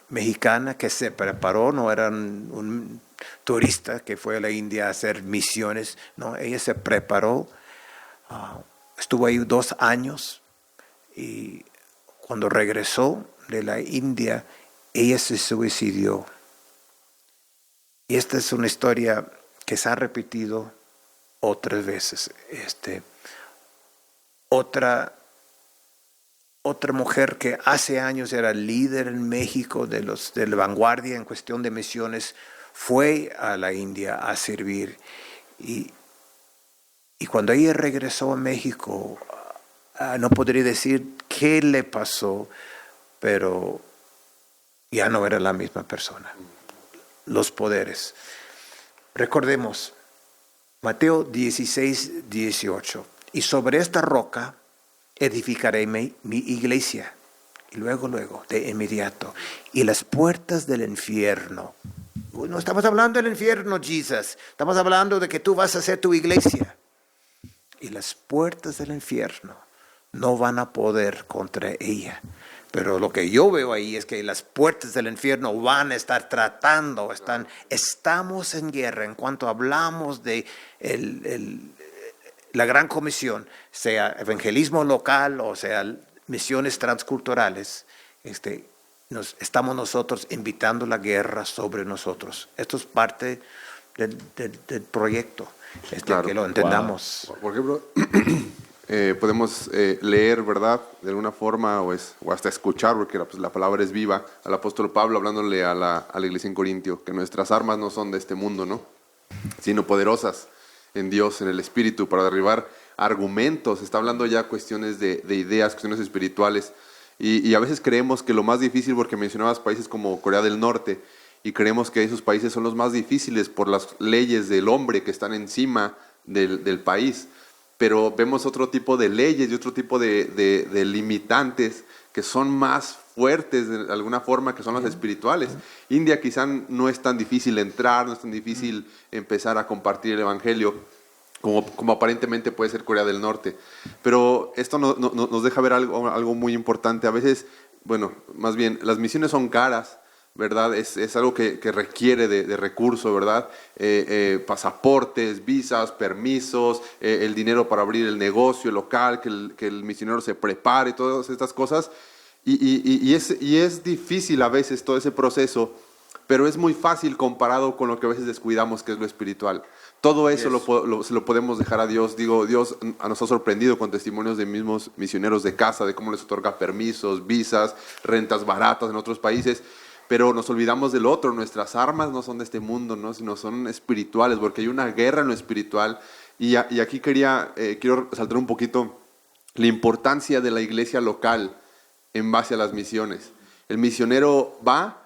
mexicana que se preparó, no era un turista que fue a la India a hacer misiones, no, ella se preparó, estuvo ahí 2 años y cuando regresó de la India, ella se suicidó. Y esta es una historia que se ha repetido otras veces. Otra mujer que hace años era líder en México de la vanguardia en cuestión de misiones, fue a la India a servir. Y cuando ella regresó a México, no podría decir qué le pasó, pero ya no era la misma persona. Los poderes. Recordemos, Mateo 16, 18. Y sobre esta roca edificaré mi iglesia. Y luego, de inmediato. Y las puertas del infierno. No estamos hablando del infierno, Jesús. Estamos hablando de que tú vas a hacer tu iglesia. Y las puertas del infierno no van a poder contra ella. Pero lo que yo veo ahí es que las puertas del infierno van a estar tratando, estamos en guerra en cuanto hablamos de la gran comisión, sea evangelismo local o sea misiones transculturales. Estamos nosotros invitando la guerra sobre nosotros. Esto es parte del proyecto, Claro. que lo entendamos. Por ejemplo, podemos leer, ¿verdad? De alguna forma o hasta escuchar, porque la palabra es viva, al apóstol Pablo hablándole a la iglesia en Corintio, que nuestras armas no son de este mundo, ¿no? Sino poderosas en Dios, en el Espíritu, para derribar argumentos. Está hablando ya cuestiones de ideas, cuestiones espirituales. Y a veces creemos que lo más difícil, porque mencionabas países como Corea del Norte, y creemos que esos países son los más difíciles por las leyes del hombre que están encima del país. Pero vemos otro tipo de leyes y otro tipo de limitantes que son más fuertes de alguna forma, que son las espirituales. India quizá no es tan difícil entrar, no es tan difícil empezar a compartir el evangelio como aparentemente puede ser Corea del Norte. Pero esto nos deja ver algo muy importante. A veces, bueno, más bien, las misiones son caras, ¿verdad? Es algo que requiere de recursos, ¿verdad? Pasaportes, visas, permisos, el dinero para abrir el negocio local, que el misionero se prepare, todas estas cosas. Y es difícil a veces todo ese proceso, pero es muy fácil comparado con lo que a veces descuidamos, que es lo espiritual. Todo eso se lo podemos dejar a Dios. Digo, Dios nos ha sorprendido con testimonios de mismos misioneros de casa, de cómo les otorga permisos, visas, rentas baratas en otros países, pero nos olvidamos del otro. Nuestras armas no son de este mundo, ¿no? Sino son espirituales, porque hay una guerra en lo espiritual. Y aquí quiero resaltar un poquito la importancia de la iglesia local en base a las misiones. El misionero va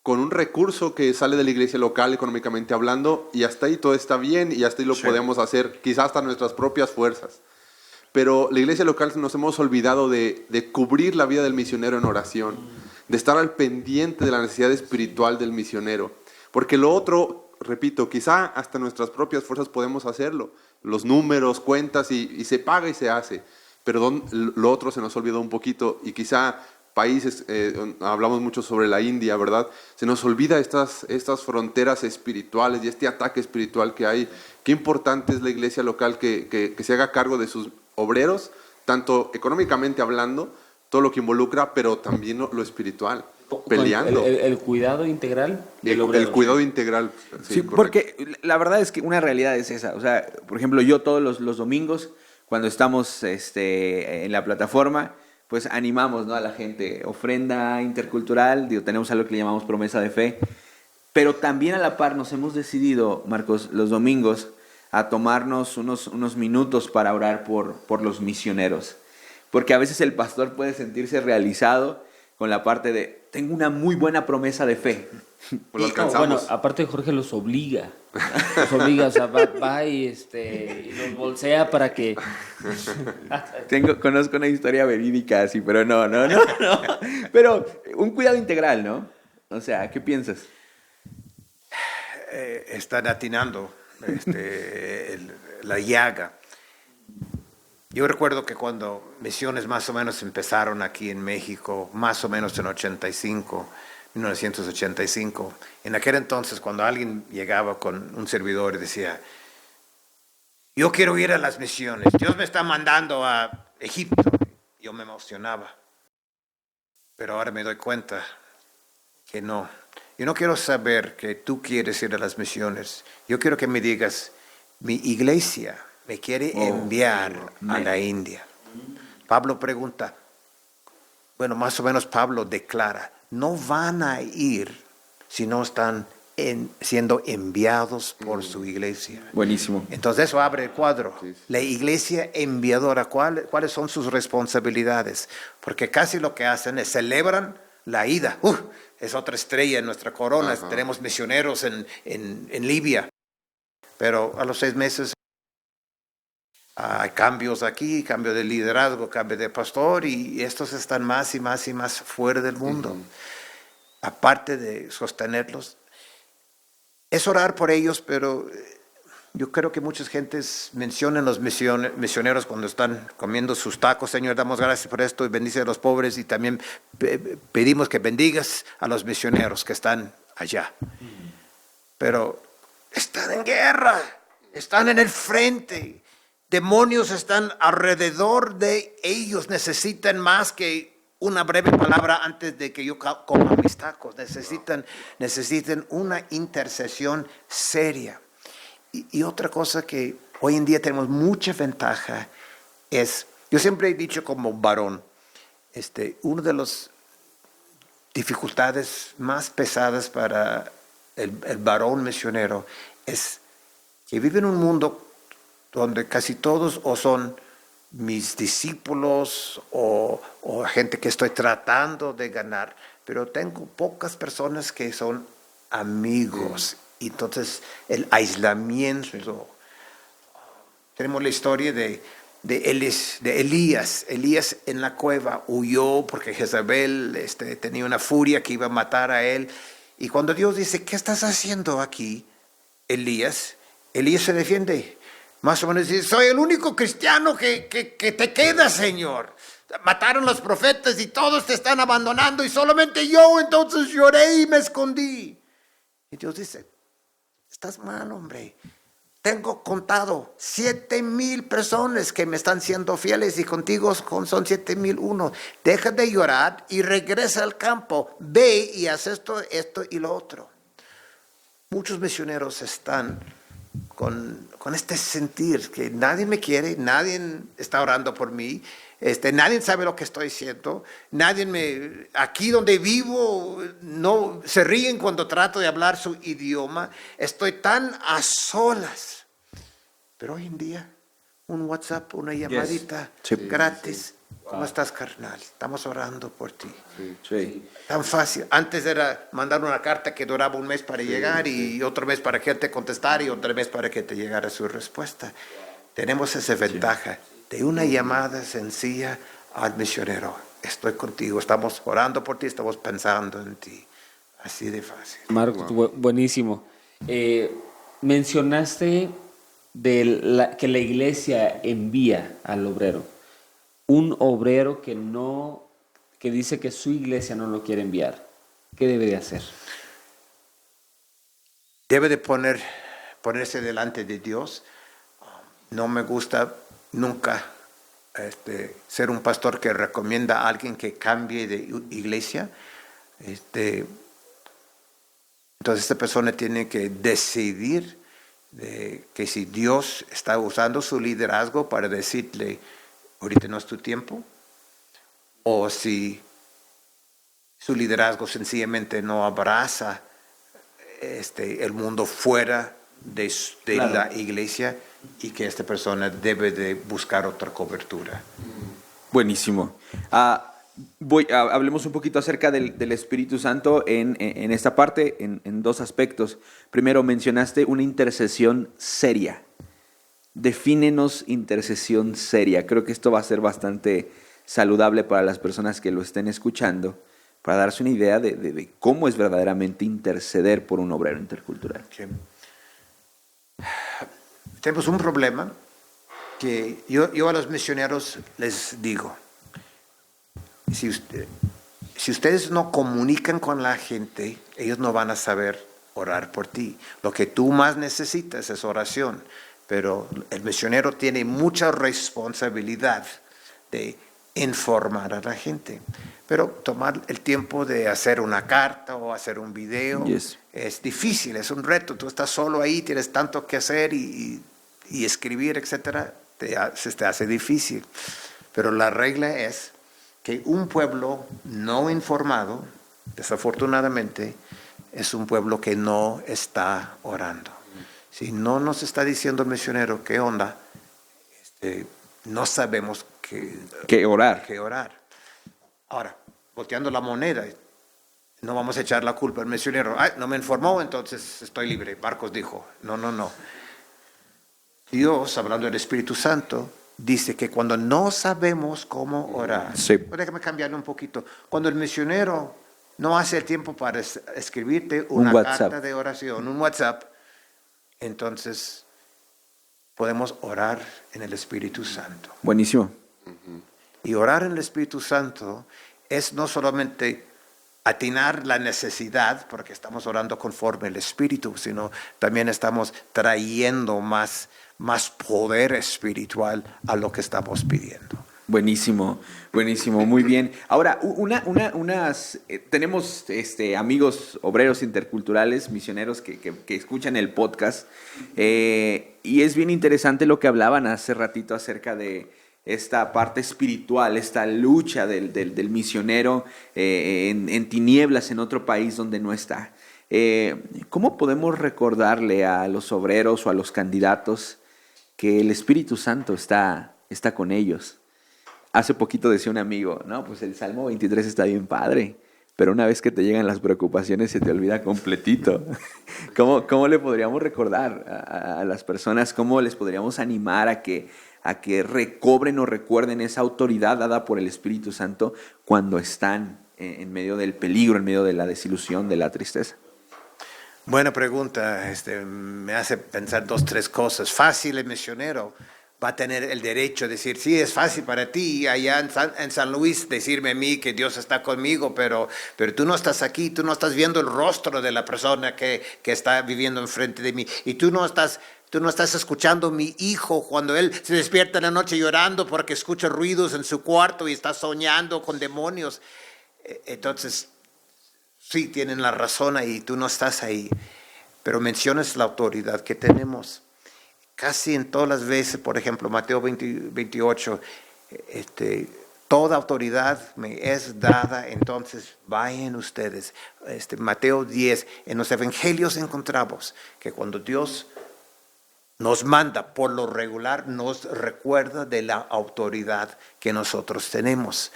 con un recurso que sale de la iglesia local económicamente hablando, y hasta ahí todo está bien, y hasta ahí lo podemos hacer, quizás hasta nuestras propias fuerzas. Pero la iglesia local nos hemos olvidado de cubrir la vida del misionero en oración, de estar al pendiente de la necesidad espiritual del misionero. Porque lo otro, repito, quizá hasta nuestras propias fuerzas podemos hacerlo. Los números, cuentas, y se paga y se hace. Pero lo otro se nos olvidó un poquito, y quizá países, hablamos mucho sobre la India, ¿verdad? Se nos olvida estas fronteras espirituales y este ataque espiritual que hay. Qué importante es la iglesia local que se haga cargo de sus obreros, tanto económicamente hablando, todo lo que involucra, pero también lo espiritual, peleando. El cuidado integral del obrero. El cuidado integral. Sí, porque la verdad es que una realidad es esa. O sea, por ejemplo, yo todos los domingos, cuando estamos en la plataforma, pues animamos, ¿no?, a la gente, ofrenda intercultural, tenemos algo que le llamamos promesa de fe, pero también a la par nos hemos decidido, Marcos, los domingos, a tomarnos unos minutos para orar por los misioneros, porque a veces el pastor puede sentirse realizado con la parte de, tengo una muy buena promesa de fe. Pues lo alcanzamos. Bueno, aparte Jorge los obliga, o sea, va y los bolsea para que... Conozco una historia verídica así, pero no. Pero un cuidado integral, ¿no? O sea, ¿qué piensas? Están atinando la llaga. Yo recuerdo que cuando misiones más o menos empezaron aquí en México, más o menos en 1985, en aquel entonces cuando alguien llegaba con un servidor y decía, yo quiero ir a las misiones, Dios me está mandando a Egipto, yo me emocionaba. Pero ahora me doy cuenta que no. Yo no quiero saber que tú quieres ir a las misiones. Yo quiero que me digas, mi iglesia me quiere enviar a la India. Pablo pregunta, bueno, más o menos Pablo declara, no van a ir si no están siendo enviados por su iglesia. Buenísimo. Entonces eso abre el cuadro. Sí. La iglesia enviadora, ¿cuáles son sus responsabilidades? Porque casi lo que hacen es celebran la ida. Es otra estrella en nuestra corona. Ajá. Tenemos misioneros en Libia. Pero a los 6 meses hay cambios aquí, cambio de liderazgo, cambio de pastor, y estos están más y más y más fuera del mundo. Uh-huh. Aparte de sostenerlos, es orar por ellos, pero yo creo que muchas gentes mencionan los misioneros cuando están comiendo sus tacos. Señor, damos gracias por esto y bendice a los pobres, y también pedimos que bendigas a los misioneros que están allá. Pero están en guerra, están en el frente. Demonios están alrededor de ellos, necesitan más que una breve palabra antes de que yo coma mis tacos. Necesitan una intercesión seria. Y otra cosa que hoy en día tenemos mucha ventaja es, yo siempre he dicho como varón, una de las dificultades más pesadas para el varón misionero es que vive en un mundo donde casi todos o son mis discípulos o gente que estoy tratando de ganar, pero tengo pocas personas que son amigos. Y entonces el aislamiento. Tenemos la historia de Elías. Elías en la cueva huyó porque Jezabel tenía una furia que iba a matar a él. Y cuando Dios dice, ¿qué estás haciendo aquí, Elías? Elías se defiende. Más o menos dice, soy el único cristiano que te queda, Señor. Mataron los profetas y todos te están abandonando y solamente yo, entonces lloré y me escondí. Y Dios dice, estás mal, hombre. Tengo contado 7,000 personas que me están siendo fieles y contigo son 7,001. Deja de llorar y regresa al campo. Ve y haz esto y lo otro. muchos misioneros están con este sentir que nadie me quiere, nadie está orando por mí, nadie sabe lo que estoy haciendo, aquí donde vivo no se ríen cuando trato de hablar su idioma, estoy tan a solas. Pero hoy en día, un WhatsApp, una llamadita gratis. ¿Cómo estás, carnal? Estamos orando por ti. Sí. Tan fácil. Antes era mandar una carta que duraba un mes para llegar y otro mes para que él te contestara y otro mes para que te llegara su respuesta. Tenemos esa ventaja de una llamada sencilla al misionero. Estoy contigo, estamos orando por ti, estamos pensando en ti. Así de fácil. Marcos, buenísimo. Mencionaste que la iglesia envía al obrero. Un obrero que dice que su iglesia no lo quiere enviar, ¿qué debe de hacer? Debe de ponerse delante de Dios. No me gusta nunca ser un pastor que recomienda a alguien que cambie de iglesia. Entonces esta persona tiene que decidir que si Dios está usando su liderazgo para decirle, ahorita no es tu tiempo, o si su liderazgo sencillamente no abraza el mundo fuera de la iglesia y que esta persona debe de buscar otra cobertura. Buenísimo. Hablemos un poquito acerca del Espíritu Santo en esta parte, en dos aspectos. Primero, mencionaste una intercesión seria. Defínenos intercesión seria. Creo que esto va a ser bastante saludable para las personas que lo estén escuchando, para darse una idea de cómo es verdaderamente interceder por un obrero intercultural. Sí. Tenemos un problema que yo a los misioneros les digo, si ustedes no comunican con la gente, ellos no van a saber orar por ti. Lo que tú más necesitas es oración. Pero el misionero tiene mucha responsabilidad de informar a la gente. Pero tomar el tiempo de hacer una carta o hacer un video es difícil, es un reto. Tú estás solo ahí, tienes tanto que hacer y escribir, etcétera, se te hace difícil. Pero la regla es que un pueblo no informado, desafortunadamente, es un pueblo que no está orando. Si no nos está diciendo el misionero qué onda, no sabemos qué orar. Ahora, volteando la moneda, no vamos a echar la culpa al misionero. No me informó, entonces estoy libre. Marcos dijo, no. Dios, hablando del Espíritu Santo, dice que cuando no sabemos cómo orar, déjame cambiarlo un poquito. Cuando el misionero no hace el tiempo para escribirte una carta de oración, un WhatsApp, entonces podemos orar en el Espíritu Santo. Buenísimo. Y orar en el Espíritu Santo es no solamente atinar la necesidad, porque estamos orando conforme el Espíritu, sino también estamos trayendo más poder espiritual a lo que estamos pidiendo. Buenísimo, muy bien. Ahora, tenemos amigos obreros interculturales, misioneros que escuchan el podcast, y es bien interesante lo que hablaban hace ratito acerca de esta parte espiritual, esta lucha del misionero en tinieblas en otro país donde no está. ¿Cómo podemos recordarle a los obreros o a los candidatos que el Espíritu Santo está con ellos? Hace poquito decía un amigo, no, pues el Salmo 23 está bien padre, pero una vez que te llegan las preocupaciones se te olvida completito. ¿Cómo le podríamos recordar a las personas? ¿Cómo les podríamos animar a que recobren o recuerden esa autoridad dada por el Espíritu Santo cuando están en medio del peligro, en medio de la desilusión, de la tristeza? Buena pregunta. Me hace pensar 2, 3 cosas. Fácil, el misionero va a tener el derecho de decir, sí, es fácil para ti allá en San Luis decirme a mí que Dios está conmigo, pero tú no estás aquí, tú no estás viendo el rostro de la persona que está viviendo enfrente de mí, y tú no estás escuchando a mi hijo cuando él se despierta en la noche llorando porque escucha ruidos en su cuarto y está soñando con demonios. Entonces, sí, tienen la razón ahí, tú no estás ahí. pero mencionas la autoridad que tenemos. Casi en todas las veces, por ejemplo, Mateo 28, toda autoridad me es dada, entonces vayan ustedes. Mateo 10, en los evangelios encontramos que cuando Dios nos manda, por lo regular, nos recuerda de la autoridad que nosotros tenemos.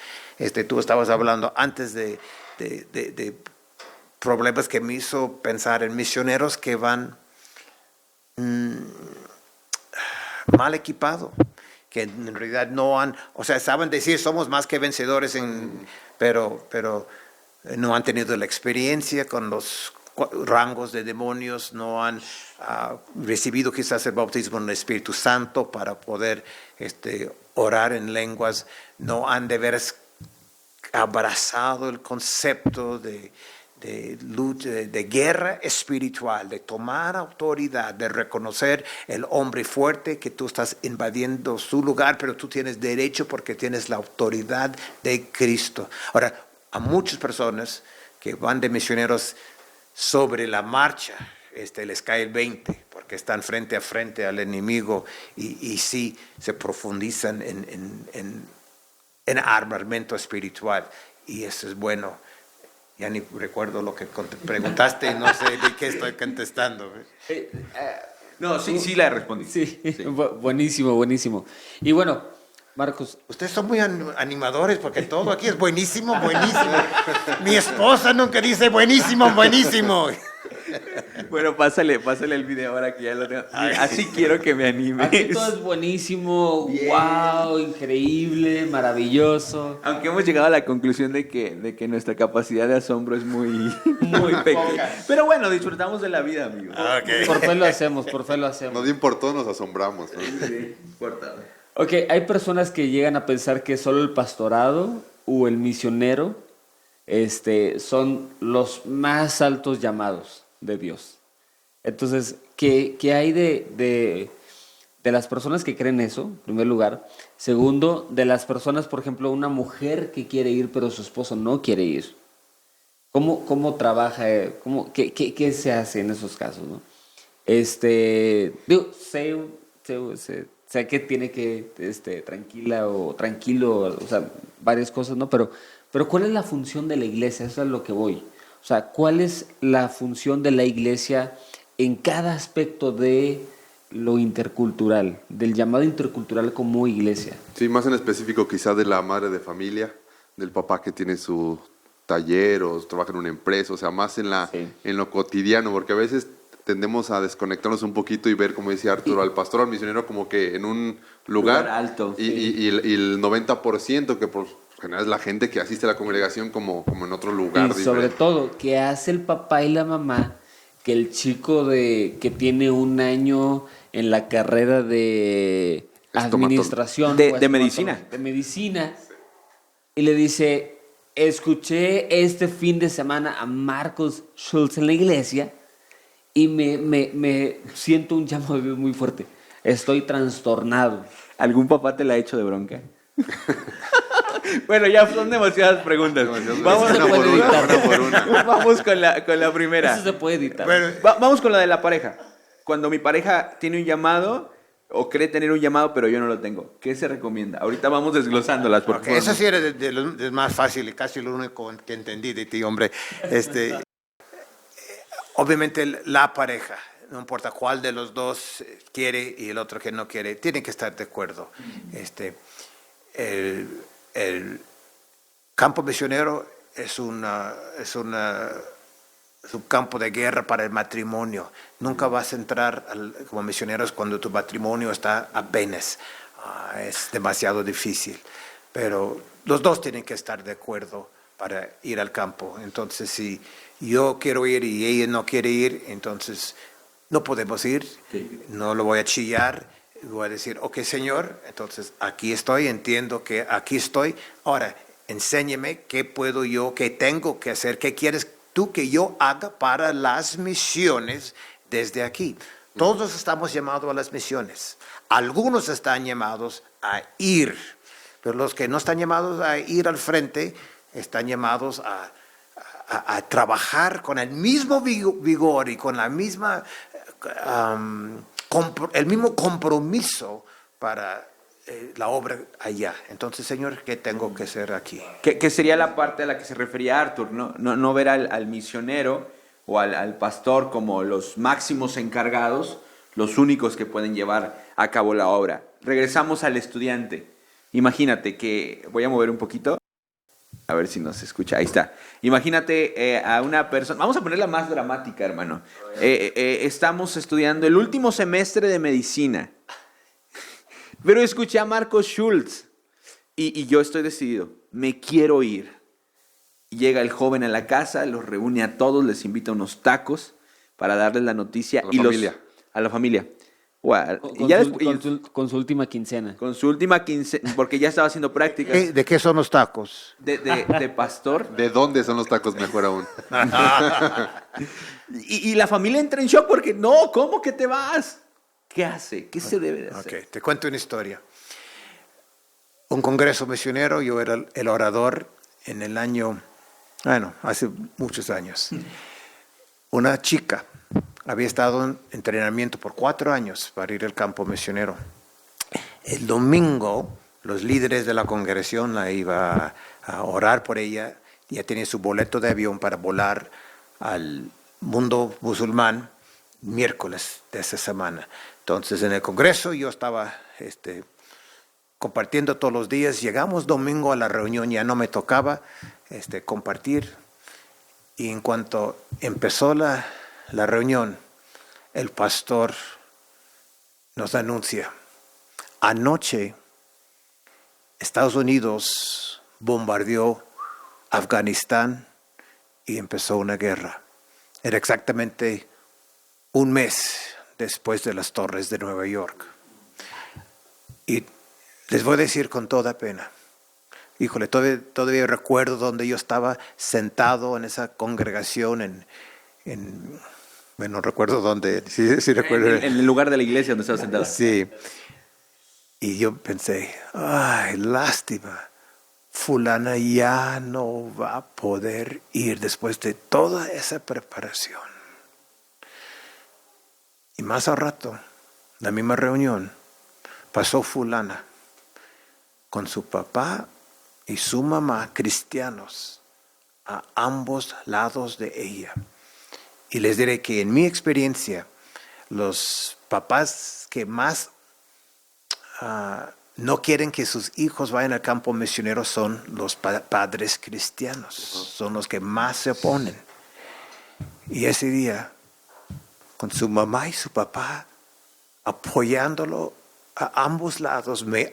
Tú estabas hablando antes de problemas que me hizo pensar en misioneros que van mal equipados, que en realidad no han, saben decir somos más que vencedores, pero no han tenido la experiencia con los rangos de demonios, no han recibido quizás el bautismo en el Espíritu Santo para poder orar en lenguas, no han de veras abrazado el concepto de lucha, de guerra espiritual, de tomar autoridad, de reconocer el hombre fuerte, que tú estás invadiendo su lugar, pero tú tienes derecho porque tienes la autoridad de Cristo. Ahora, a muchas personas que van de misioneros sobre la marcha, les cae el 20, porque están frente a frente al enemigo y sí se profundizan en armamento espiritual, y eso es bueno. Ya ni recuerdo lo que preguntaste y no sé de qué estoy contestando. No, sí la respondí. Sí. Buenísimo, buenísimo. Y bueno, Marcos. Ustedes son muy animadores porque todo aquí es buenísimo, buenísimo. Mi esposa nunca dice buenísimo, buenísimo. Bueno, pásale el video ahora que ya lo tengo. Así quiero que me animes. Aquí todo es buenísimo, wow, increíble, maravilloso. Aunque hemos llegado a la conclusión de que nuestra capacidad de asombro es muy pequeña. Pero bueno, disfrutamos de la vida, amigo. Okay. Por fe lo hacemos, por fe lo hacemos. Nos importó, nos asombramos, ¿no? Sí, importa. Ok, hay personas que llegan a pensar que solo el pastorado o el misionero son los más altos llamados de Dios. Entonces, ¿qué hay de las personas que creen eso, en primer lugar? Segundo, de las personas, por ejemplo, una mujer que quiere ir pero su esposo no quiere ir. ¿Cómo trabaja? ¿Qué se hace en esos casos, no? Sé que tiene que tranquilo, o sea, varias cosas, ¿no? Pero ¿cuál es la función de la iglesia? Eso es a lo que voy. O sea, ¿cuál es la función de la iglesia en cada aspecto de lo intercultural, del llamado intercultural como iglesia? Sí, más en específico quizá de la madre de familia, del papá que tiene su taller o trabaja en una empresa, o sea, más en lo cotidiano, porque a veces tendemos a desconectarnos un poquito y ver, como decía Arturo, al pastor, al misionero como que en un lugar alto. Y el 90% que por general es la gente que asiste a la congregación como en otro lugar. Y sobre todo, ¿qué hace el papá y la mamá? Que el chico que tiene un año en la carrera de administración. De medicina. De medicina. Y le dice, escuché este fin de semana a Marcos Schultz en la iglesia y me siento un llamado de Dios muy fuerte. Estoy trastornado. ¿Algún papá te la ha hecho de bronca? Bueno, ya son demasiadas preguntas. Vamos por una. Vamos con la primera. Eso se puede editar. Bueno, Vamos con la de la pareja. Cuando mi pareja tiene un llamado o cree tener un llamado, pero yo no lo tengo, ¿qué se recomienda? Ahorita vamos desglosándolas. Okay, eso sí era de lo más fácil y casi lo único que entendí de ti, hombre. Obviamente la pareja, no importa cuál de los dos quiere y el otro que no quiere, tienen que estar de acuerdo. El campo misionero es un campo de guerra para el matrimonio. Nunca vas a entrar como misioneros cuando tu matrimonio está apenas. Es demasiado difícil. Pero los dos tienen que estar de acuerdo para ir al campo. Entonces, si yo quiero ir y ella no quiere ir, entonces no podemos ir. Sí. No lo voy a chillar. Voy a decir, ok, Señor, entonces aquí estoy, entiendo que aquí estoy. Ahora, enséñame qué puedo yo, qué tengo que hacer, qué quieres tú que yo haga para las misiones desde aquí. Todos estamos llamados a las misiones. Algunos están llamados a ir, pero los que no están llamados a ir al frente están llamados a a trabajar con el mismo vigor y con la misma, el mismo compromiso para la obra allá. Entonces, Señor, ¿qué tengo que hacer aquí? Que sería la parte a la que se refería Arthur, no ver al misionero o al pastor como los máximos encargados, los únicos que pueden llevar a cabo la obra. Regresamos al estudiante. Imagínate que, voy a mover un poquito, a ver si nos escucha, ahí está. Imagínate a una persona, vamos a ponerla más dramática, hermano. Estamos estudiando el último semestre de medicina, pero escuché a Marcos Schultz y yo estoy decidido, me quiero ir. Llega el joven a la casa, los reúne a todos, les invita unos tacos para darles la noticia. A la familia. Con su última quincena. Con su última quincena, porque ya estaba haciendo prácticas. ¿De qué son los tacos? De pastor. ¿De dónde son los tacos mejor aún? Y la familia entra en shock porque, no, ¿cómo que te vas? ¿Qué hace? ¿Qué se debe de hacer? Okay, te cuento una historia. Un congreso misionero, yo era el orador en el año, hace muchos años. Una chica había estado en entrenamiento por 4 años para ir al campo misionero. El domingo, los líderes de la congregación la iba a orar por ella. Ya tenía su boleto de avión para volar al mundo musulmán miércoles de esa semana. Entonces, en el congreso yo estaba compartiendo todos los días. Llegamos domingo a la reunión, ya no me tocaba compartir. Y en cuanto empezó la reunión, el pastor nos anuncia: anoche Estados Unidos bombardeó Afganistán y empezó una guerra. Era exactamente un mes después de las Torres de Nueva York. Y les voy a decir con toda pena, híjole, todavía recuerdo donde yo estaba sentado en esa congregación no recuerdo dónde, sí recuerdo. En el lugar de la iglesia donde estaba sentado. Sí. Y yo pensé, ay, lástima, fulana ya no va a poder ir después de toda esa preparación. Y más al rato, la misma reunión, pasó fulana con su papá y su mamá cristianos a ambos lados de ella. Y les diré que en mi experiencia, los papás que más no quieren que sus hijos vayan al campo misionero son los padres cristianos, son los que más se oponen. Y ese día, con su mamá y su papá apoyándolo a ambos lados, me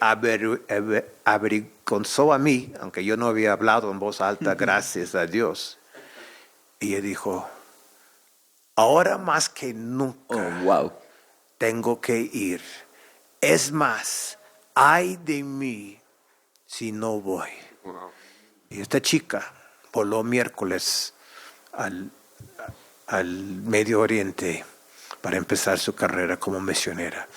avergonzó a mí, aunque yo no había hablado en voz alta, gracias a Dios. Y ella dijo: ahora más que nunca tengo que ir. Es más, ay de mí si no voy. Wow. Y esta chica voló miércoles al Medio Oriente para empezar su carrera como misionera.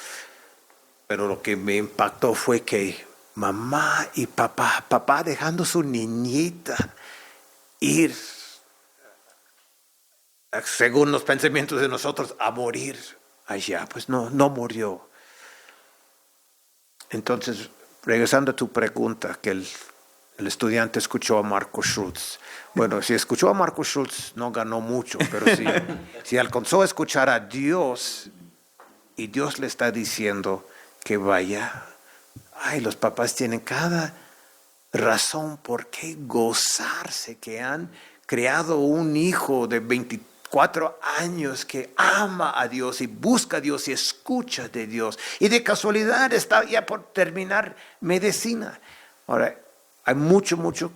Pero lo que me impactó fue que mamá y papá dejando su niñita ir, según los pensamientos de nosotros, a morir allá. Pues no murió. Entonces, regresando a tu pregunta, que el estudiante escuchó a Marcos Schultz. Bueno, si escuchó a Marcos Schultz, no ganó mucho, pero si alcanzó a escuchar a Dios y Dios le está diciendo que vaya, ay, los papás tienen cada razón por qué gozarse, que han creado un hijo de 24 años que ama a Dios y busca a Dios y escucha de Dios. Y de casualidad está ya por terminar medicina. Ahora, hay mucho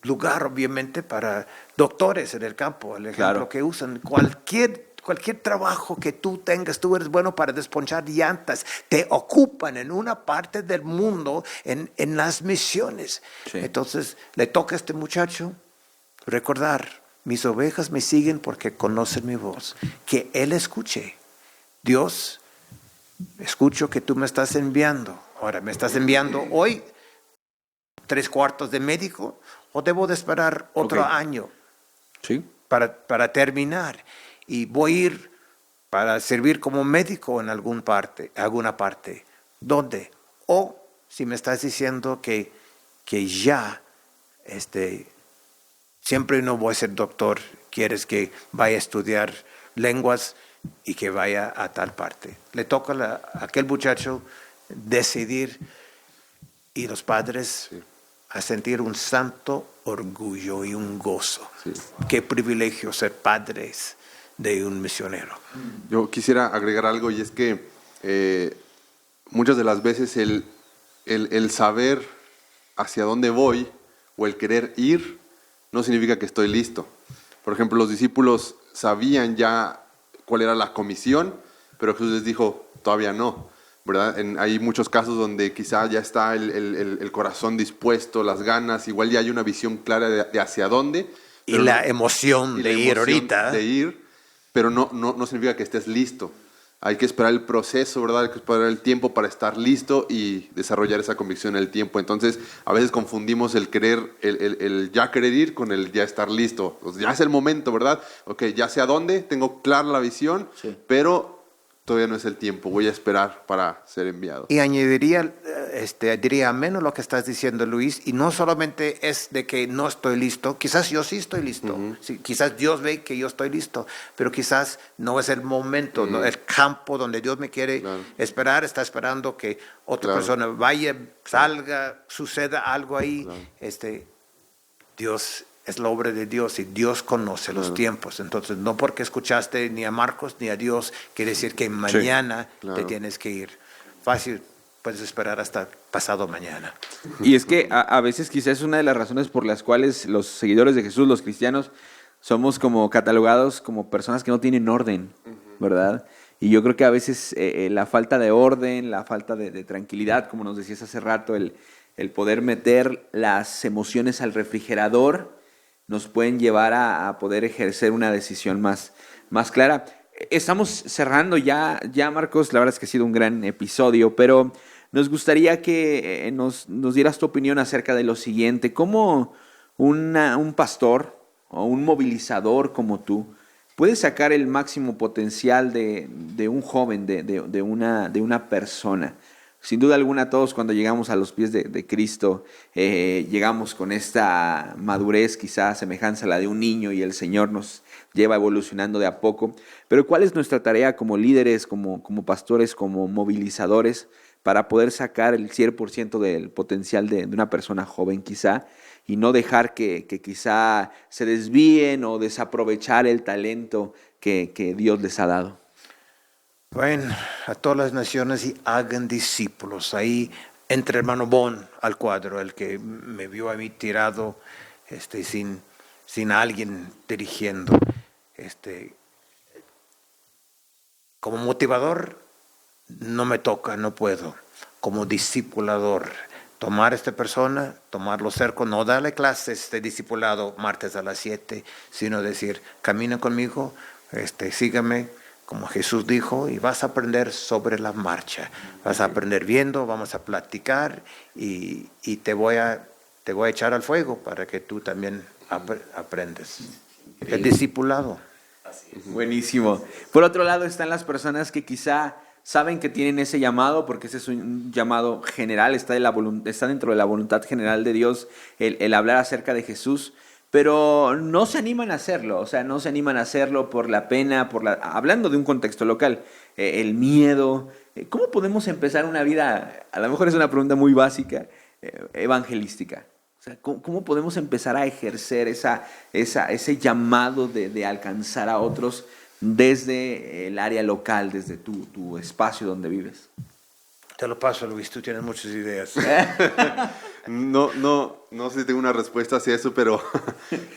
lugar, obviamente, para doctores en el campo. El ejemplo que usan, cualquier trabajo que tú tengas, tú eres bueno para desponchar llantas, te ocupan en una parte del mundo en las misiones. Sí. Entonces, le toca a este muchacho recordar: mis ovejas me siguen porque conocen mi voz. Que él escuche: Dios, escucho que tú me estás enviando. Ahora, ¿me estás enviando hoy 3/4 de médico o debo de esperar otro año? Sí. para terminar. Y voy a ir para servir como médico en alguna parte. ¿Dónde? O si me estás diciendo que ya siempre no voy a ser doctor, quieres que vaya a estudiar lenguas y que vaya a tal parte. Le toca a aquel muchacho decidir y los padres a sentir un santo orgullo y un gozo. Sí. Qué privilegio ser padres de un misionero. Yo quisiera agregar algo, y es que muchas de las veces el saber hacia dónde voy o el querer ir no significa que estoy listo. Por ejemplo, los discípulos sabían ya cuál era la comisión, pero Jesús les dijo, todavía no, ¿verdad? Hay muchos casos donde quizá ya está el corazón dispuesto, las ganas, igual ya hay una visión clara de hacia dónde. Y la emoción de ir ahorita. De ir, pero no significa que estés listo. Hay que esperar el proceso, ¿verdad? Hay que esperar el tiempo para estar listo y desarrollar esa convicción en el tiempo. Entonces, a veces confundimos el querer, el ya querer ir con el ya estar listo. Pues ya es el momento, ¿verdad? Ok, ya sé a dónde, tengo clara la visión, pero todavía no es el tiempo. Voy a esperar para ser enviado. Y añadiría, diría menos lo que estás diciendo, Luis, y no solamente es de que no estoy listo, quizás yo sí estoy listo, sí, quizás Dios ve que yo estoy listo, pero quizás no es el momento, no, el campo donde Dios me quiere esperar, está esperando que otra persona vaya, salga, suceda algo ahí. Dios es la obra de Dios y Dios conoce los tiempos. Entonces, no porque escuchaste ni a Marcos ni a Dios, quiere decir que mañana te tienes que ir. Fácil, puedes esperar hasta pasado mañana. Y es que a veces quizás es una de las razones por las cuales los seguidores de Jesús, los cristianos, somos como catalogados como personas que no tienen orden, ¿verdad? Y yo creo que a veces la falta de orden, la falta de tranquilidad, como nos decías hace rato, el poder meter las emociones al refrigerador, nos pueden llevar a poder ejercer una decisión más clara. Estamos cerrando ya, Marcos, la verdad es que ha sido un gran episodio, pero nos gustaría que nos dieras tu opinión acerca de lo siguiente. ¿Cómo un pastor o un movilizador como tú puede sacar el máximo potencial de un joven, de una persona? Sin duda alguna, todos cuando llegamos a los pies de Cristo, llegamos con esta madurez, quizás semejanza a la de un niño, y el Señor nos lleva evolucionando de a poco. Pero ¿cuál es nuestra tarea como líderes, como pastores, como movilizadores, para poder sacar el 100% del potencial de una persona joven quizá, y no dejar que quizá se desvíen o desaprovechar el talento que Dios les ha dado? Bueno, a todas las naciones y hagan discípulos. Ahí entra hermano Bon al cuadro, el que me vio a mí tirado sin alguien dirigiendo. Como motivador no me toca, no puedo. Como discipulador, tomar a esta persona, tomarlo cerca, no darle clases de discipulado martes a las 7, sino decir, camina conmigo, sígame, como Jesús dijo, y vas a aprender sobre la marcha. Vas a aprender viendo, vamos a platicar y te voy a echar al fuego para que tú también aprendes. El discipulado. Buenísimo. Por otro lado están las personas que quizá saben que tienen ese llamado, porque ese es un llamado general, está dentro de la voluntad general de Dios el hablar acerca de Jesús, pero no se animan a hacerlo, o sea, no se animan a hacerlo por la pena, hablando de un contexto local, el miedo. ¿Cómo podemos empezar una vida, a lo mejor es una pregunta muy básica, evangelística? O sea, ¿cómo podemos empezar a ejercer ese llamado de alcanzar a otros desde el área local, desde tu espacio donde vives? Te lo paso, Luis, tú tienes muchas ideas. No sé si tengo una respuesta hacia eso, pero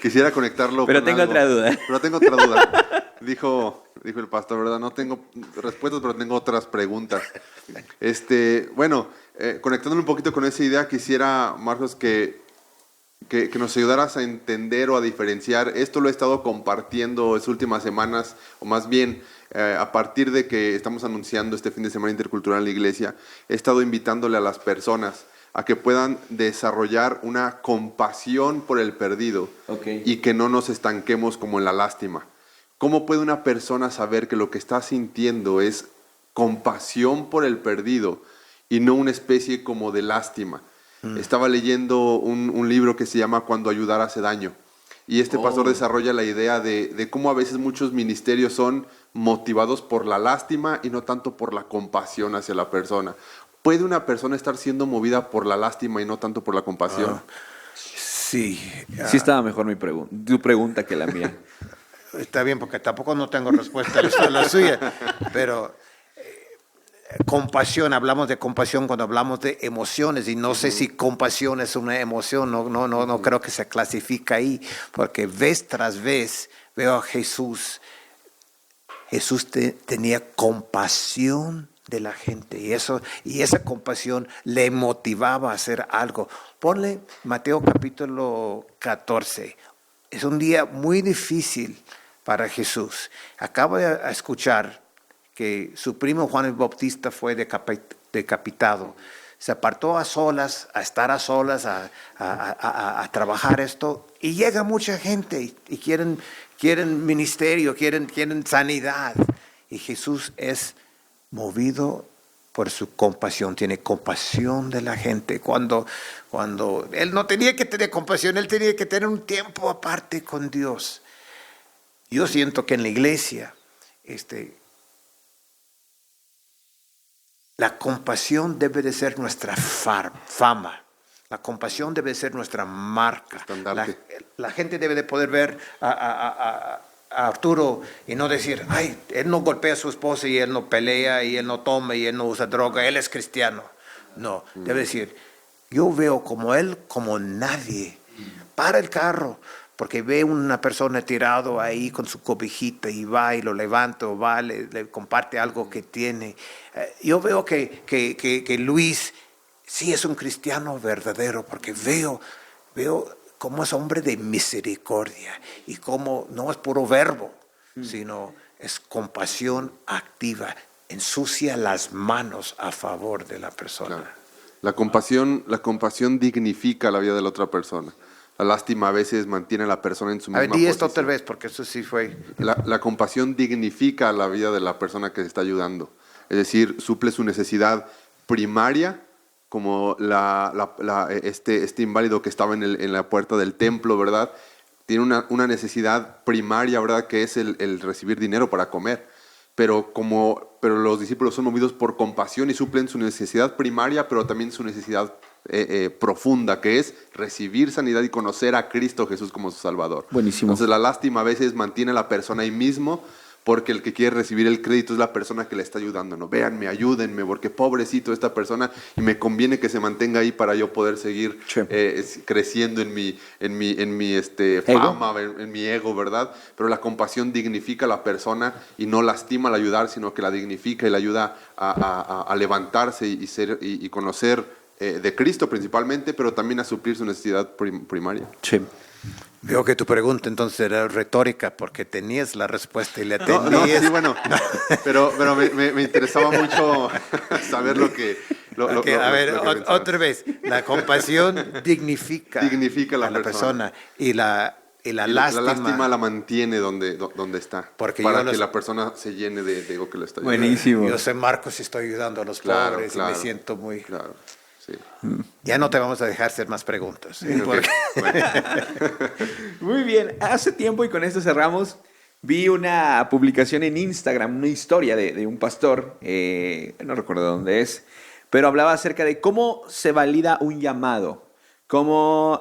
quisiera conectarlo pero con tengo algo. otra duda. Pero tengo otra duda. Dijo el pastor, ¿verdad? No tengo respuestas, pero tengo otras preguntas. Conectándolo un poquito con esa idea, quisiera, Marcos, que nos ayudaras a entender o a diferenciar. Esto lo he estado compartiendo estas últimas semanas, o más bien a partir de que estamos anunciando este fin de semana intercultural en la iglesia, he estado invitándole a las personas a que puedan desarrollar una compasión por el perdido y que no nos estanquemos como en la lástima. ¿Cómo puede una persona saber que lo que está sintiendo es compasión por el perdido y no una especie como de lástima? Estaba leyendo un libro que se llama Cuando ayudar hace daño. Y este pastor desarrolla la idea de cómo a veces muchos ministerios son motivados por la lástima y no tanto por la compasión hacia la persona. ¿Puede una persona estar siendo movida por la lástima y no tanto por la compasión? Sí. Sí estaba mejor tu pregunta que la mía. Está bien, porque tampoco no tengo respuesta a la suya, pero compasión, hablamos de compasión cuando hablamos de emociones, y no sé si compasión es una emoción, no creo que se clasifica ahí, porque vez tras vez veo a Jesús. Jesús tenía compasión de la gente y esa compasión le motivaba a hacer algo. Ponle Mateo capítulo 14. Es un día muy difícil para Jesús. Acabo de escuchar que su primo Juan el Bautista fue decapitado. Se apartó a solas, a estar a solas, a trabajar esto, y llega mucha gente y quieren ministerio, quieren sanidad. Y Jesús es movido por su compasión, tiene compasión de la gente. Cuando él no tenía que tener compasión, él tenía que tener un tiempo aparte con Dios. Yo siento que en la iglesia, la compasión debe de ser nuestra fama. La compasión debe ser nuestra marca. La gente debe de poder ver a Arturo y no decir, ay, él no golpea a su esposa y él no pelea y él no toma y él no usa droga, él es cristiano. No, debe decir, yo veo como él, como nadie. Para el carro, porque ve una persona tirado ahí con su cobijita y va y lo levanta o va, le comparte algo que tiene. Yo veo que Luis sí es un cristiano verdadero, porque veo cómo es hombre de misericordia y cómo no es puro verbo, sino es compasión activa, ensucia las manos a favor de la persona. Claro. La compasión dignifica la vida de la otra persona. La lástima a veces mantiene a la persona en su misma posición. Di esto otra vez, porque eso sí fue... La compasión dignifica la vida de la persona que se está ayudando. Es decir, suple su necesidad primaria, como este inválido que estaba en la puerta del templo, ¿verdad? Tiene una necesidad primaria, ¿verdad? Que es el recibir dinero para comer. Pero los discípulos son movidos por compasión y suplen su necesidad primaria, pero también su necesidad profunda, que es recibir sanidad y conocer a Cristo Jesús como su Salvador. Buenísimo. Entonces la lástima a veces mantiene a la persona ahí mismo, porque el que quiere recibir el crédito es la persona que le está ayudando. No, véanme, ayúdenme, porque pobrecito esta persona, y me conviene que se mantenga ahí para yo poder seguir creciendo en mi fama, en mi ego, ¿verdad? Pero la compasión dignifica a la persona y no lastima al ayudar, sino que la dignifica y la ayuda a levantarse y conocer de Cristo principalmente, pero también a suplir su necesidad primaria. Sí. Veo que tu pregunta entonces era retórica, porque tenías la respuesta y la tenías. No, sí, bueno, pero me interesaba mucho saber lo que... otra vez, la compasión dignifica a la persona y la lástima la mantiene donde está, para que la persona se llene de ego que le está ayudando. Buenísimo. Yo soy Marcos y estoy ayudando a los pobres y me siento muy... Claro, sí. Ya no te vamos a dejar hacer más preguntas. Okay. Muy bien, hace tiempo, y con esto cerramos, vi una publicación en Instagram, una historia de un pastor, no recuerdo dónde es, pero hablaba acerca de cómo se valida un llamado, cómo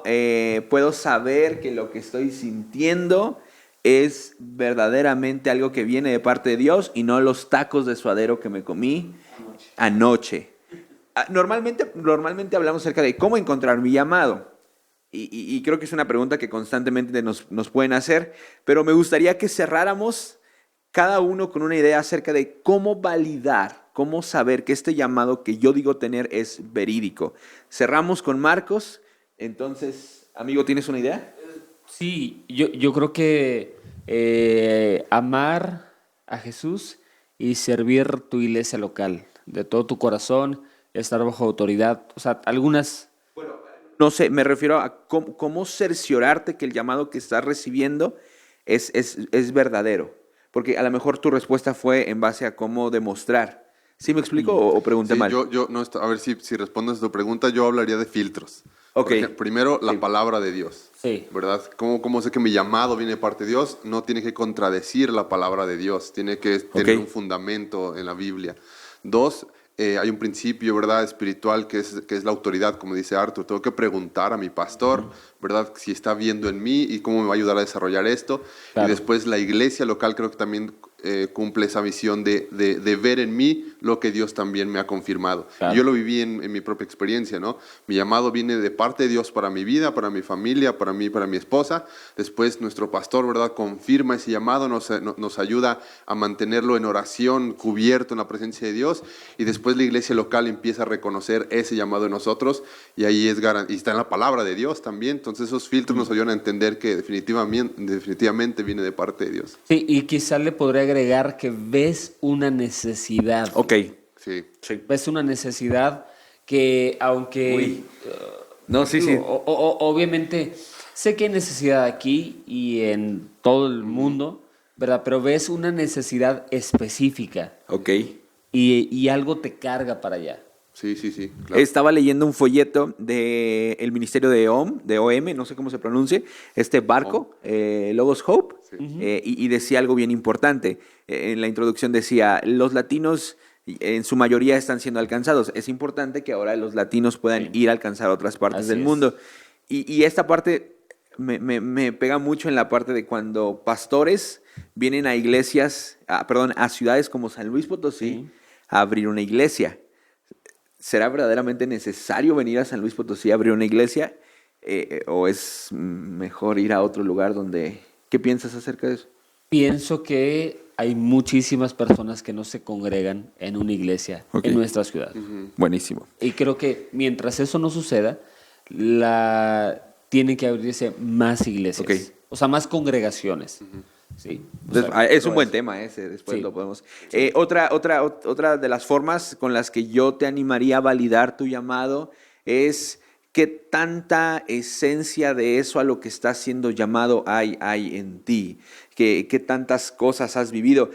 puedo saber que lo que estoy sintiendo es verdaderamente algo que viene de parte de Dios y no los tacos de suadero que me comí anoche. Normalmente hablamos acerca de cómo encontrar mi llamado. Y creo que es una pregunta que constantemente nos pueden hacer, pero me gustaría que cerráramos cada uno con una idea acerca de cómo validar, cómo saber que este llamado que yo digo tener es verídico. Cerramos con Marcos. Entonces, amigo, ¿tienes una idea? Sí, yo creo que amar a Jesús y servir tu iglesia local de todo tu corazón estar bajo autoridad. O sea, algunas... No sé, me refiero a cómo cerciorarte que el llamado que estás recibiendo es verdadero. Porque a lo mejor tu respuesta fue en base a cómo demostrar. ¿Sí me explico o pregunté Sí, mal? no, a ver si respondes tu pregunta, yo hablaría de filtros. Ok. Por ejemplo, primero, la Sí. palabra de Dios. Sí. ¿Verdad? ¿Cómo sé que mi llamado viene de parte de Dios? No tiene que contradecir la palabra de Dios, tiene que tener un fundamento en la Biblia. Dos, hay un principio, ¿verdad?, espiritual que es la autoridad, como dice Arthur. Tengo que preguntar a mi pastor, ¿verdad?, si está viendo en mí y cómo me va a ayudar a desarrollar esto. Claro. Y después la iglesia local creo que también cumple esa misión de ver en mí lo que Dios también me ha confirmado. Claro. Y yo lo viví en mi propia experiencia, ¿no? Mi llamado viene de parte de Dios para mi vida, para mi familia, para mí, para mi esposa. Después nuestro pastor, ¿verdad?, confirma ese llamado, nos ayuda a mantenerlo en oración, cubierto en la presencia de Dios. Y después la iglesia local empieza a reconocer ese llamado en nosotros y ahí y está en la palabra de Dios también. Entonces esos filtros nos ayudan a entender que definitivamente viene de parte de Dios. Sí, y quizá le podría agregar que ves una necesidad. Ok. Sí. Sí. Ves una necesidad que aunque... Uy. No, sí, sí. Obviamente, sé que hay necesidad aquí y en todo el mundo, ¿verdad? Pero ves una necesidad específica Ok. y algo te carga para allá. Sí, claro. Estaba leyendo un folleto del ministerio de OM, no sé cómo se pronuncie, este barco, Logos Hope, y decía algo bien importante. En la introducción decía, los latinos en su mayoría están siendo alcanzados. Es importante que ahora los latinos puedan ir a alcanzar otras partes Así del es. mundo. Y esta parte me pega mucho en la parte de cuando pastores vienen a iglesias, a ciudades como San Luis Potosí, a abrir una iglesia. ¿Será verdaderamente necesario venir a San Luis Potosí a abrir una iglesia? ¿O es mejor ir a otro lugar donde... ¿Qué piensas acerca de eso? Pienso que hay muchísimas personas que no se congregan en una iglesia Ok. en nuestra ciudad. Buenísimo. Y creo que mientras eso no suceda, tienen que abrirse más iglesias. Ok. O sea, más congregaciones. Sí. O Entonces, sea, es creo un buen eso. tema ese, después Sí. lo podemos... Otra de las formas con las que yo te animaría a validar tu llamado es qué tanta esencia de eso a lo que estás siendo llamado hay en ti, qué tantas cosas has vivido.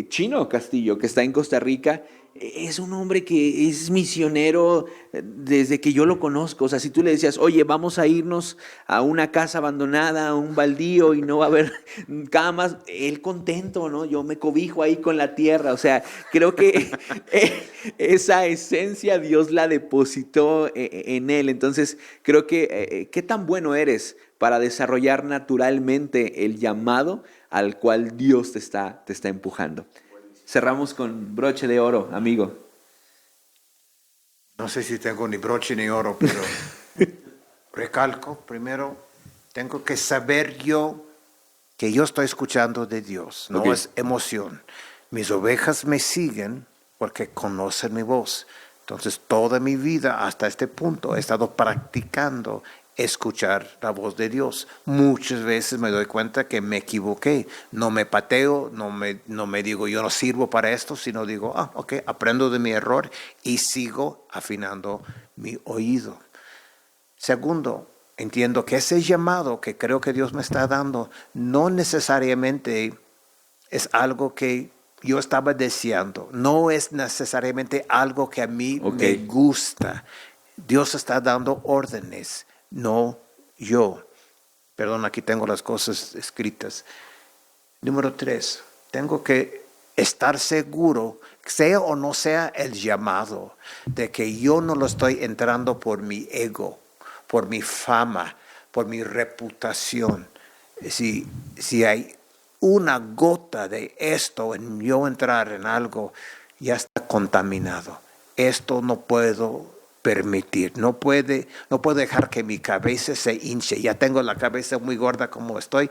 Chino Castillo, que está en Costa Rica, es un hombre que es misionero desde que yo lo conozco. O sea, si tú le decías, oye, vamos a irnos a una casa abandonada, a un baldío y no va a haber camas, él contento, ¿no? Yo me cobijo ahí con la tierra. O sea, creo que esa esencia Dios la depositó en él. Entonces, creo que qué tan bueno eres para desarrollar naturalmente el llamado al cual Dios te está empujando. Cerramos con broche de oro, amigo. No sé si tengo ni broche ni oro, pero recalco, primero, tengo que saber yo que yo estoy escuchando de Dios, no Ok. es emoción. Mis ovejas me siguen porque conocen mi voz. Entonces, toda mi vida hasta este punto he estado practicando escuchar la voz de Dios. Muchas veces me doy cuenta que me equivoqué. No me pateo, no me digo yo no sirvo para esto, sino digo, ok, aprendo de mi error y sigo afinando mi oído. Segundo, entiendo que ese llamado que creo que Dios me está dando no necesariamente es algo que yo estaba deseando, no es necesariamente algo que a mí Ok. me gusta. Dios está dando órdenes, no yo. Perdón, aquí tengo las cosas escritas. Número 3, tengo que estar seguro, sea o no sea el llamado, de que yo no lo estoy entrando por mi ego, por mi fama, por mi reputación. Si hay una gota de esto en yo entrar en algo, ya está contaminado. Esto no puedo permitir, no puedo dejar que mi cabeza se hinche. Ya tengo la cabeza muy gorda como estoy.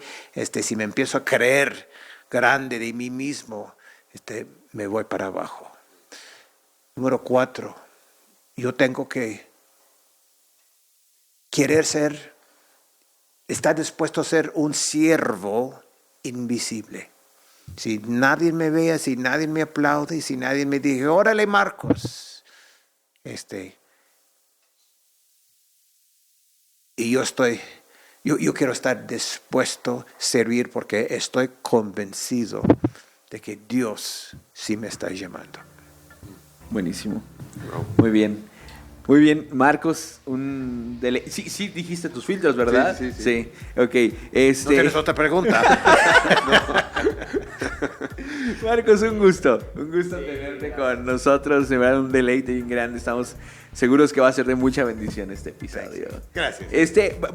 Si me empiezo a creer grande de mí mismo, me voy para abajo. Número 4, yo tengo que estar dispuesto a ser un siervo invisible. Si nadie me ve, si nadie me aplaude, si nadie me dice, órale Marcos, Y yo quiero estar dispuesto a servir porque estoy convencido de que Dios sí me está llamando. Buenísimo. Muy bien. Muy bien, Marcos, sí dijiste tus filtros, ¿verdad? Sí. Ok. ¿No tienes otra pregunta? Marcos, un gusto tenerte con nosotros, de verdad un deleite bien grande, estamos seguros que va a ser de mucha bendición este episodio. Gracias.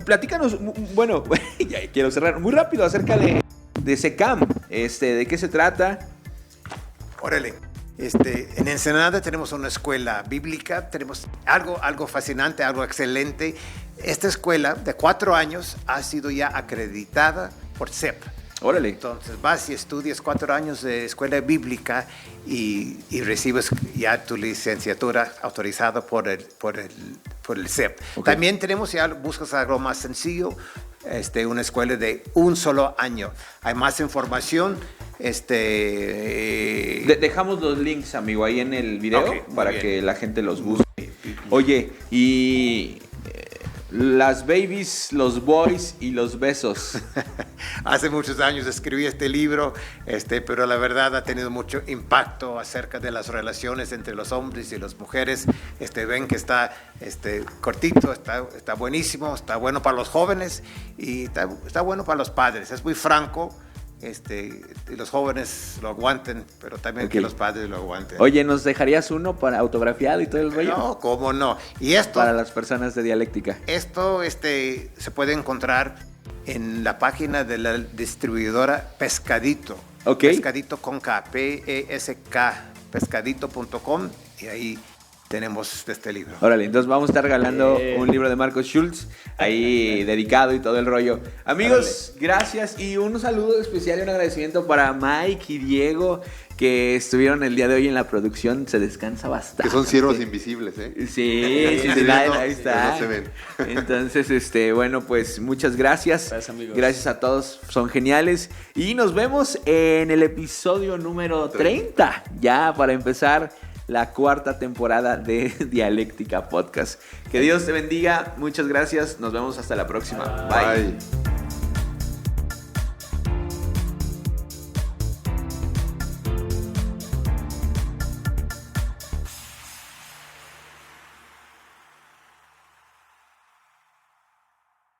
Platícanos, bueno, ya quiero cerrar, muy rápido acerca de SECAM, ¿de qué se trata? Órale. En Ensenada tenemos una escuela bíblica, tenemos algo fascinante, algo excelente. Esta escuela de 4 años ha sido ya acreditada por CEP. Órale. Entonces vas y estudias 4 años de escuela bíblica y recibes ya tu licenciatura autorizada por el CEP. Okay. También tenemos, ya buscas algo más sencillo, una escuela de un solo año. Hay más información. Dejamos los links, amigo, ahí en el video, Okay, para bien. que la gente los busque. Oye, y las babies, los boys y los besos. Hace muchos años escribí este libro, pero la verdad ha tenido mucho impacto acerca de las relaciones entre los hombres y las mujeres. Ven que está cortito, está buenísimo, está bueno para los jóvenes y está bueno para los padres. Es muy franco. Y los jóvenes lo aguanten, pero también Okay. que los padres lo aguanten. Oye, ¿nos dejarías uno para autografiado y todo el rollo? No, ¿cómo no? Y esto Para las personas de dialéctica. se puede encontrar en la página de la distribuidora Pescadito. Ok. Pescadito con K, P-E-S-K, pescadito.com, y ahí tenemos este libro. Órale, entonces vamos a estar regalando un libro de Marcos Schultz, ahí dedicado y todo el rollo. Amigos, gracias y un saludo especial y un agradecimiento para Mike y Diego que estuvieron el día de hoy en la producción. Se descansa bastante. Que son siervos invisibles, ¿eh? Sí, ahí está. No se ven. Entonces, bueno, pues muchas gracias. Gracias, amigos. Gracias a todos, son geniales. Y nos vemos en el episodio número 30, ya para empezar la 4ª temporada de Dialéctica Podcast. Que Dios te bendiga, muchas gracias, nos vemos hasta la próxima. Bye. Bye.